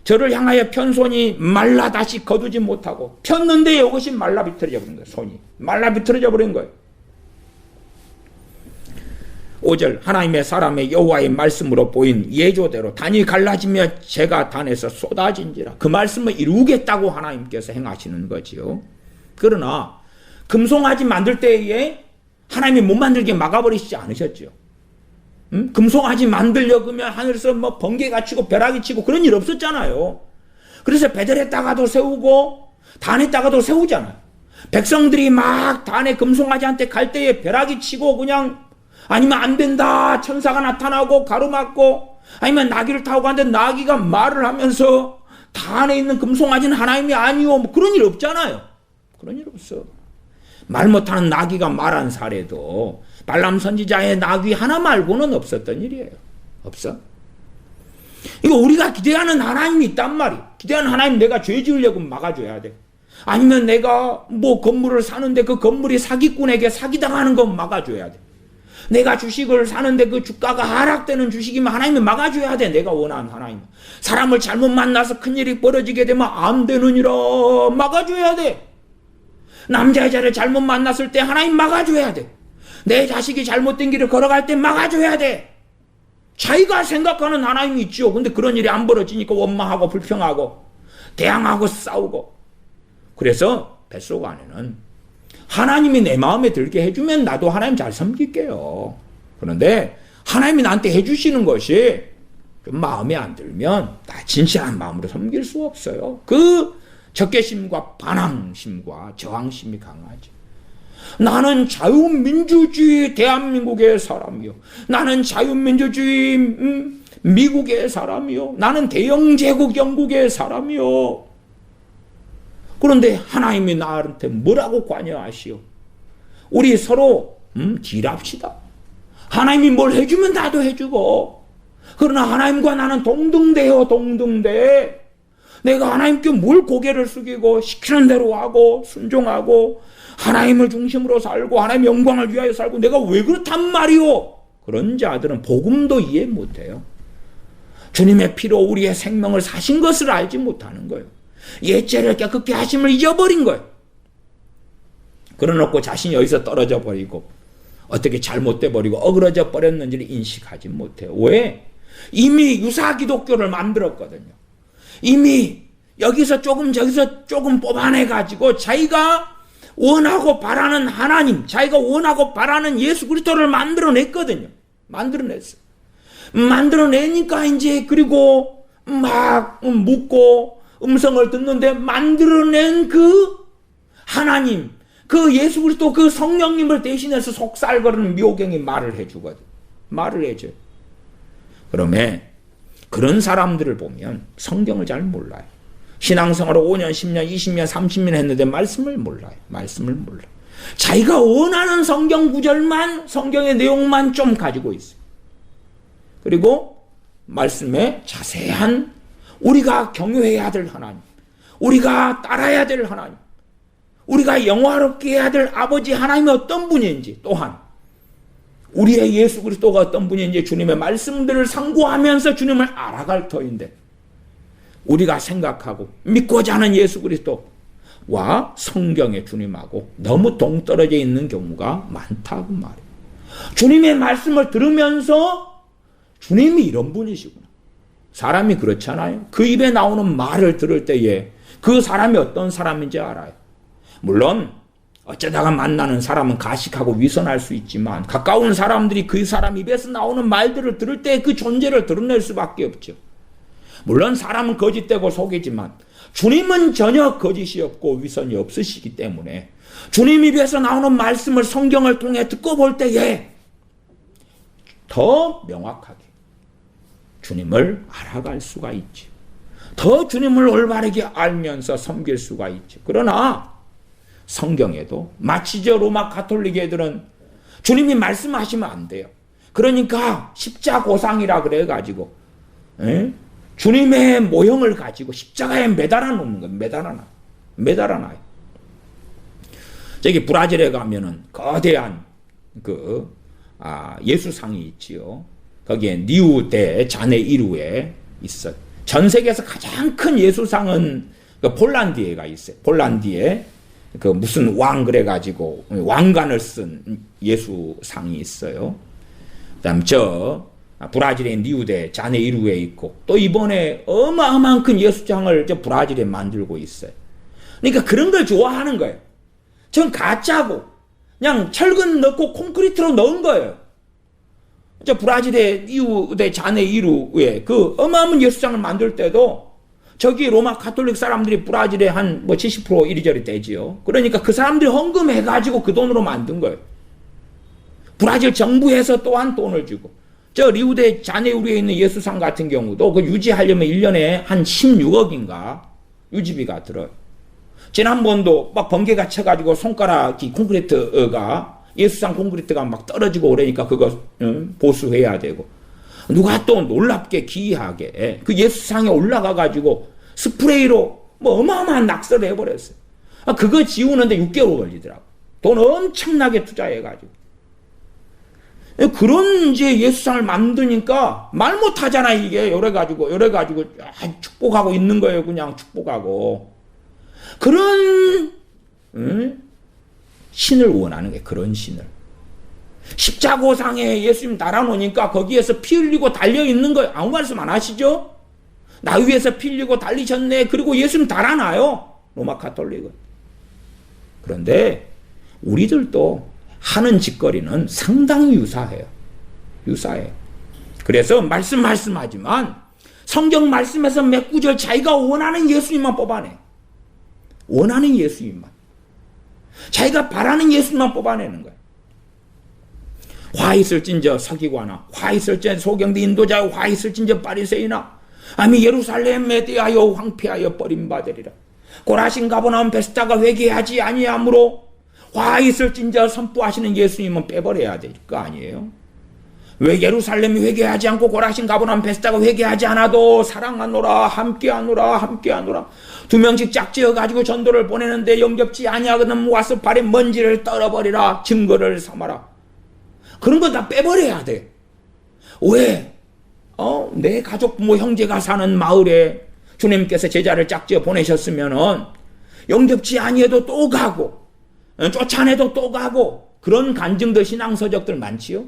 저를 향하여 편 손이 말라 다시 거두지 못하고 폈는데 이것이 말라 비틀어져 버린 거예요. 손이 말라 비틀어져 버린 거예요. 5절 하나님의 사람의 여호와의 말씀으로 보인 예조대로 단이 갈라지며 재가 단에서 쏟아진지라. 그 말씀을 이루겠다고 하나님께서 행하시는 거지요. 그러나 금송아지 만들 때에 하나님이 못 만들게 막아버리시지 않으셨죠. 금송아지 만들려고 하면 하늘에서 뭐 번개가 치고 벼락이 치고 그런 일 없었잖아요. 그래서 베델에다가도 세우고 단에다가도 세우잖아요. 백성들이 막 단에 금송아지한테 갈 때에 벼락이 치고 그냥 아니면 안 된다 천사가 나타나고 가로막고 아니면 나귀를 타고 가는데 나귀가 말을 하면서 단에 있는 금송아지는 하나님이 아니오 뭐 그런 일 없잖아요. 그런 일 없어. 말 못하는 나귀가 말한 사례도 발람 선지자의 나귀 하나 말고는 없었던 일이에요. 없어. 이거 우리가 기대하는 하나님이 있단 말이에요. 기대하는 하나님 내가 죄 지으려고 막아줘야 돼. 아니면 내가 뭐 건물을 사는데 그 건물이 사기꾼에게 사기당하는 건 막아줘야 돼. 내가 주식을 사는데 그 주가가 하락되는 주식이면 하나님이 막아줘야 돼. 내가 원하는 하나님. 사람을 잘못 만나서 큰일이 벌어지게 되면 안 되느니라 막아줘야 돼. 남자 여자를 잘못 만났을 때 하나님 막아줘야 돼. 내 자식이 잘못된 길을 걸어갈 때 막아줘야 돼. 자기가 생각하는 하나님이 있죠. 근데 그런 일이 안 벌어지니까 원망하고 불평하고 대항하고 싸우고. 그래서 뱃속 안에는 하나님이 내 마음에 들게 해주면 나도 하나님 잘 섬길게요. 그런데 하나님이 나한테 해주시는 것이 좀 마음에 안 들면 나 진실한 마음으로 섬길 수 없어요. 그 적개심과 반항심과 저항심이 강하죠. 나는 자유민주주의 대한민국의 사람이요. 나는 자유민주주의 미국의 사람이요. 나는 대영제국 영국의 사람이요. 그런데 하나님이 나한테 뭐라고 관여하시오? 우리 서로 딜합시다. 하나님이 뭘 해주면 나도 해주고. 그러나 하나님과 나는 동등돼요. 동등돼. 내가 하나님께 뭘 고개를 숙이고 시키는 대로 하고 순종하고 하나님을 중심으로 살고 하나님의 영광을 위하여 살고 내가 왜 그렇단 말이오? 그런 자들은 복음도 이해 못해요. 주님의 피로 우리의 생명을 사신 것을 알지 못하는 거예요. 옛죄를 깨끗게 하심을 잊어버린 거예요. 그러놓고 자신이 여기서 떨어져 버리고 어떻게 잘못돼 버리고 어그러져 버렸는지를 인식하지 못해요. 왜? 이미 유사 기독교를 만들었거든요. 이미 여기서 조금 저기서 조금 뽑아내가지고 자기가 원하고 바라는 하나님, 자기가 원하고 바라는 예수 그리스도를 만들어냈거든요. 만들어냈어요. 만들어내니까 이제 그리고 막 묻고 음성을 듣는데 만들어낸 그 하나님, 그 예수 그리스도 그 성령님을 대신해서 속살거리는 묘경이 말을 해주거든. 말을 해줘요. 그러면 그런 사람들을 보면 성경을 잘 몰라요. 신앙생활을 5년, 10년, 20년, 30년 했는데 말씀을 몰라요. 말씀을 몰라요. 자기가 원하는 성경 구절만, 성경의 내용만 좀 가지고 있어요. 그리고 말씀에 자세한 우리가 경외해야 될 하나님, 우리가 따라야 될 하나님, 우리가 영화롭게 해야 될 아버지 하나님이 어떤 분인지, 또한 우리의 예수 그리스도가 어떤 분인지 주님의 말씀들을 상고하면서 주님을 알아갈 터인데, 우리가 생각하고 믿고자 하는 예수 그리스도와 성경의 주님하고 너무 동떨어져 있는 경우가 많다고 말이에요. 주님의 말씀을 들으면서 주님이 이런 분이시구나. 사람이 그렇잖아요. 그 입에 나오는 말을 들을 때에 그 사람이 어떤 사람인지 알아요. 물론 어쩌다가 만나는 사람은 가식하고 위선할 수 있지만, 가까운 사람들이 그 사람 입에서 나오는 말들을 들을 때 그 존재를 드러낼 수밖에 없죠. 물론 사람은 거짓되고 속이지만 주님은 전혀 거짓이 없고 위선이 없으시기 때문에 주님 입에서 나오는 말씀을 성경을 통해 듣고 볼 때에 더 명확하게 주님을 알아갈 수가 있지. 더 주님을 올바르게 알면서 섬길 수가 있지. 그러나 성경에도 마치 저 로마 가톨릭 애들은 주님이 말씀하시면 안 돼요. 그러니까 십자고상이라 그래가지고 주님의 모형을 가지고 십자가에 매달아 놓는 거예요. 매달아놔요. 저기 브라질에 가면은 거대한 예수상이 있지요. 거기에 리우 데 자네이루에 있어요. 전 세계에서 가장 큰 예수상은 폴란드에가 있어요. 폴란드에 무슨 왕 그래가지고 왕관을 쓴 예수상이 있어요. 그다음 브라질의 리우데 자네이루에 있고, 또 이번에 어마어마한 큰 예수장을 브라질에 만들고 있어요. 그러니까 그런 걸 좋아하는 거예요. 전 가짜고 그냥 철근 넣고 콘크리트로 넣은 거예요. 브라질의 리우데 자네이루에 그 어마어마한 예수장을 만들 때도 저기 로마 가톨릭 사람들이 브라질에 한 70% 이리저리 되지요. 그러니까 그 사람들이 헌금해가지고 그 돈으로 만든 거예요. 브라질 정부에서 또한 돈을 주고, 저 리우데 자네이루에 있는 예수상 같은 경우도 그 유지하려면 1년에 한 16억인가 유지비가 들어요. 지난번도 막 번개가 쳐가지고 손가락이 콘크리트가 예수상 콘크리트가 막 떨어지고 그러니까 그거 보수해야 되고, 누가 또 놀랍게 기이하게 그 예수상에 올라가가지고 스프레이로 어마어마한 낙서를 해버렸어요. 그거 지우는데 6개월 걸리더라고. 돈 엄청나게 투자해가지고. 그런 이제 예수상을 만드니까 말 못하잖아, 이게. 요래가지고 축복하고 있는 거예요. 그냥 축복하고. 그런 신을 원하는 거예요. 그런 신을. 십자고상에 예수님 달아놓으니까 거기에서 피 흘리고 달려있는 거예요. 아무 말씀 안 하시죠? 나 위에서 피 흘리고 달리셨네. 그리고 예수님 달아놔요. 로마 가톨릭은. 그런데 우리들도 하는 짓거리는 상당히 유사해요. 그래서 말씀하지만 성경 말씀에서 몇 구절 자기가 원하는 예수님만 뽑아내. 원하는 예수님만. 자기가 바라는 예수님만 뽑아내는 거예요. 화 있을진저 서기관아, 화 있을진저 소경대 인도자, 화 있을진저 바리새인아, 아미 예루살렘에 대하여 황폐하여 버림받으리라. 고라신 가버나움 베스다가 회개하지 아니하므로 화 있을진저 선포하시는 예수님은 빼버려야 될 거 아니에요? 왜 예루살렘이 회개하지 않고 고라신 가버나움 베스다가 회개하지 않아도 사랑하노라, 함께하노라 2명씩 짝지어가지고 전도를 보내는데 영접지 아니하거든 와서 발에 먼지를 떨어버리라, 증거를 삼아라. 그런 거 다 빼버려야 돼. 왜? 내 가족, 부모, 형제가 사는 마을에 주님께서 제자를 짝지어 보내셨으면은 영접지 아니해도 또 가고, 쫓아내도 또 가고, 그런 간증들, 신앙서적들 많지요?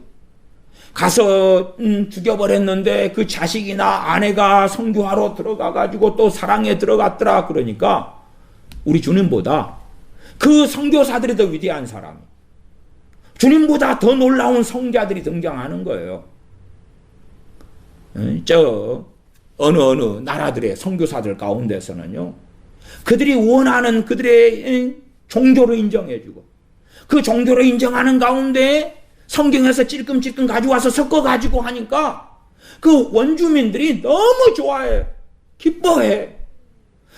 가서 죽여버렸는데 그 자식이나 아내가 선교하러 들어가가지고 또 사랑에 들어갔더라. 그러니까 우리 주님보다 그 선교사들이 더 위대한 사람, 주님보다 더 놀라운 성자들이 등장하는 거예요. 어느 나라들의 선교사들 가운데서는요, 그들이 원하는 그들의 종교를 인정해주고, 그 종교를 인정하는 가운데 성경에서 찔끔찔끔 가져와서 섞어가지고 하니까 그 원주민들이 너무 좋아해, 기뻐해.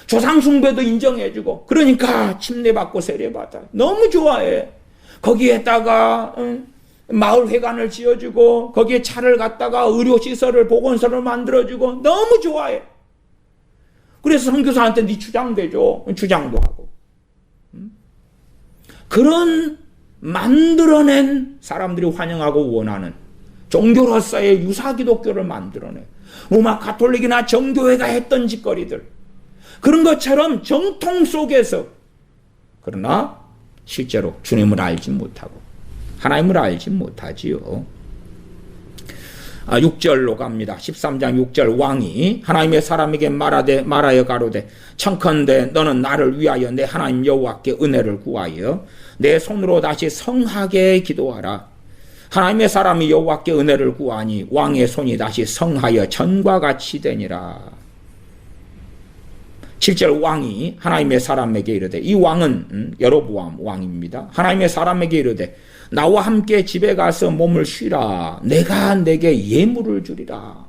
조상숭배도 인정해주고, 그러니까 침례받고 세례받아. 너무 좋아해. 거기에다가 마을 회관을 지어주고, 거기에 차를 갖다가 의료시설을, 보건소를 만들어주고, 너무 좋아해. 그래서 선교사한테 네 주장되죠. 주장도 하고. 그런 만들어낸 사람들이 환영하고 원하는 종교로서의 유사기독교를 만들어내. 로마 가톨릭이나 정교회가 했던 짓거리들. 그런 것처럼 정통 속에서 그러나 실제로 주님을 알지 못하고 하나님을 알지 못하지요. 6절로 갑니다. 13장 6절 왕이 하나님의 사람에게 말하여 가로되 청컨대 너는 나를 위하여 내 하나님 여호와께 은혜를 구하여 내 손으로 다시 성하게 기도하라. 하나님의 사람이 여호와께 은혜를 구하니 왕의 손이 다시 성하여 전과 같이 되니라. 7절 왕이 하나님의 사람에게 이르되, 이 왕은 여로보암 왕입니다. 하나님의 사람에게 이르되 나와 함께 집에 가서 몸을 쉬라. 내가 내게 예물을 주리라.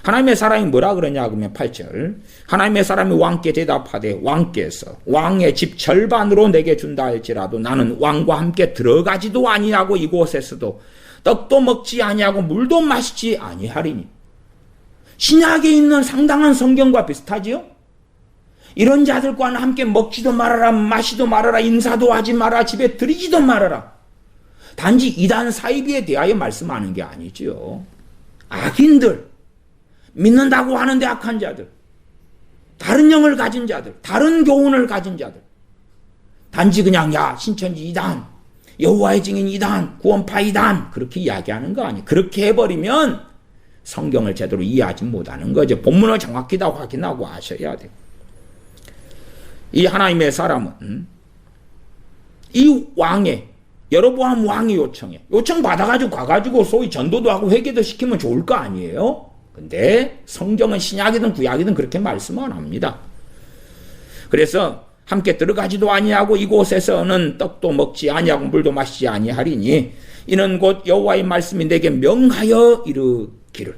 하나님의 사람이 뭐라 그러냐 그러면 8절 하나님의 사람이 왕께 대답하되 왕께서 왕의 집 절반으로 내게 준다 할지라도 나는 왕과 함께 들어가지도 아니하고 이곳에서도 떡도 먹지 아니하고 물도 마시지 아니하리니. 신약에 있는 상당한 성경과 비슷하지요? 이런 자들과는 함께 먹지도 말아라, 마시도 말아라, 인사도 하지 마라, 집에 들이지도 말아라. 단지 이단 사이비에 대하여 말씀하는 게 아니죠. 악인들, 믿는다고 하는데 악한 자들, 다른 영을 가진 자들, 다른 교훈을 가진 자들, 단지 그냥 야 신천지 이단, 여호와의 증인 이단, 구원파 이단 그렇게 이야기하는 거 아니에요. 그렇게 해버리면 성경을 제대로 이해하지 못하는 거죠. 본문을 정확히 다 확인하고 하셔야 돼요. 이 하나님의 사람은 이 왕의 여로보암 왕의 요청 받아가지고 가가지고 소위 전도도 하고 회개도 시키면 좋을 거 아니에요? 근데 성경은 신약이든 구약이든 그렇게 말씀 안 합니다. 그래서 함께 들어가지도 아니하고 이곳에서는 떡도 먹지 아니하고 물도 마시지 아니하리니 이는 곧 여호와의 말씀이 내게 명하여 이르기를.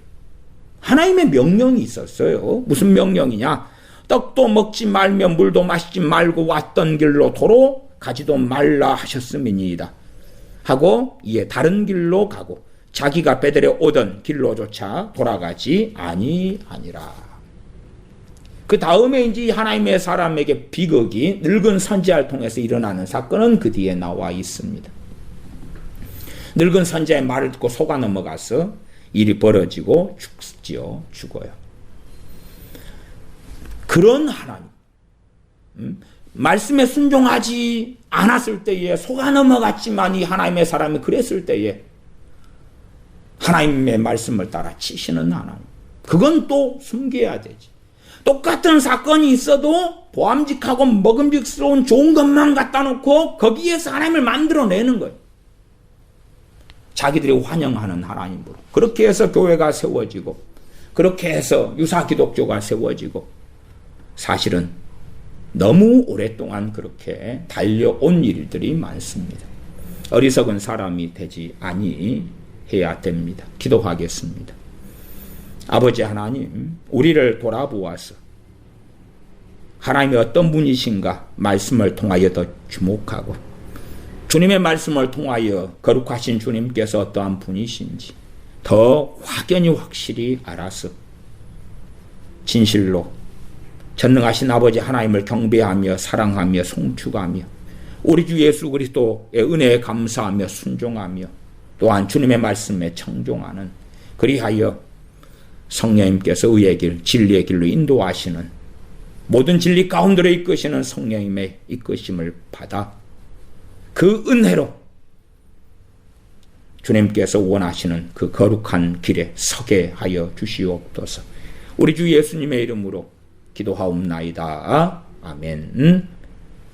하나님의 명령이 있었어요. 무슨 명령이냐? 떡도 먹지 말며 물도 마시지 말고 왔던 길로 도로 가지도 말라 하셨음이니이다. 하고 이에 다른 길로 가고 자기가 베들에 오던 길로조차 돌아가지 아니하니라. 그 다음에 이제 하나님의 사람에게 비극이 늙은 선지자를 통해서 일어나는 사건은 그 뒤에 나와 있습니다. 늙은 선지자의 말을 듣고 속아 넘어가서 일이 벌어지고 죽어요. 그런 하나님, 말씀에 순종하지 않았을 때에 속아 넘어갔지만 이 하나님의 사람이 그랬을 때에 하나님의 말씀을 따라 치시는 하나님, 그건 또 숨겨야 되지. 똑같은 사건이 있어도 보암직하고 먹음직스러운 좋은 것만 갖다 놓고 거기에서 하나님을 만들어내는 거예요. 자기들이 환영하는 하나님으로. 그렇게 해서 교회가 세워지고 그렇게 해서 유사기독교가 세워지고 사실은 너무 오랫동안 그렇게 달려온 일들이 많습니다. 어리석은 사람이 되지 아니해야 됩니다. 기도하겠습니다. 아버지 하나님, 우리를 돌아보아서 하나님이 어떤 분이신가 말씀을 통하여 더 주목하고 주님의 말씀을 통하여 거룩하신 주님께서 어떠한 분이신지 더 확연히 확실히 알아서 진실로 전능하신 아버지 하나님을 경배하며 사랑하며 송축하며 우리 주 예수 그리스도의 은혜에 감사하며 순종하며 또한 주님의 말씀에 청종하는, 그리하여 성령님께서 의의 길, 진리의 길로 인도하시는 모든 진리 가운데로 이끄시는 성령님의 이끄심을 받아 그 은혜로 주님께서 원하시는 그 거룩한 길에 서게 하여 주시옵소서. 우리 주 예수님의 이름으로 기도하옵나이다. 아멘.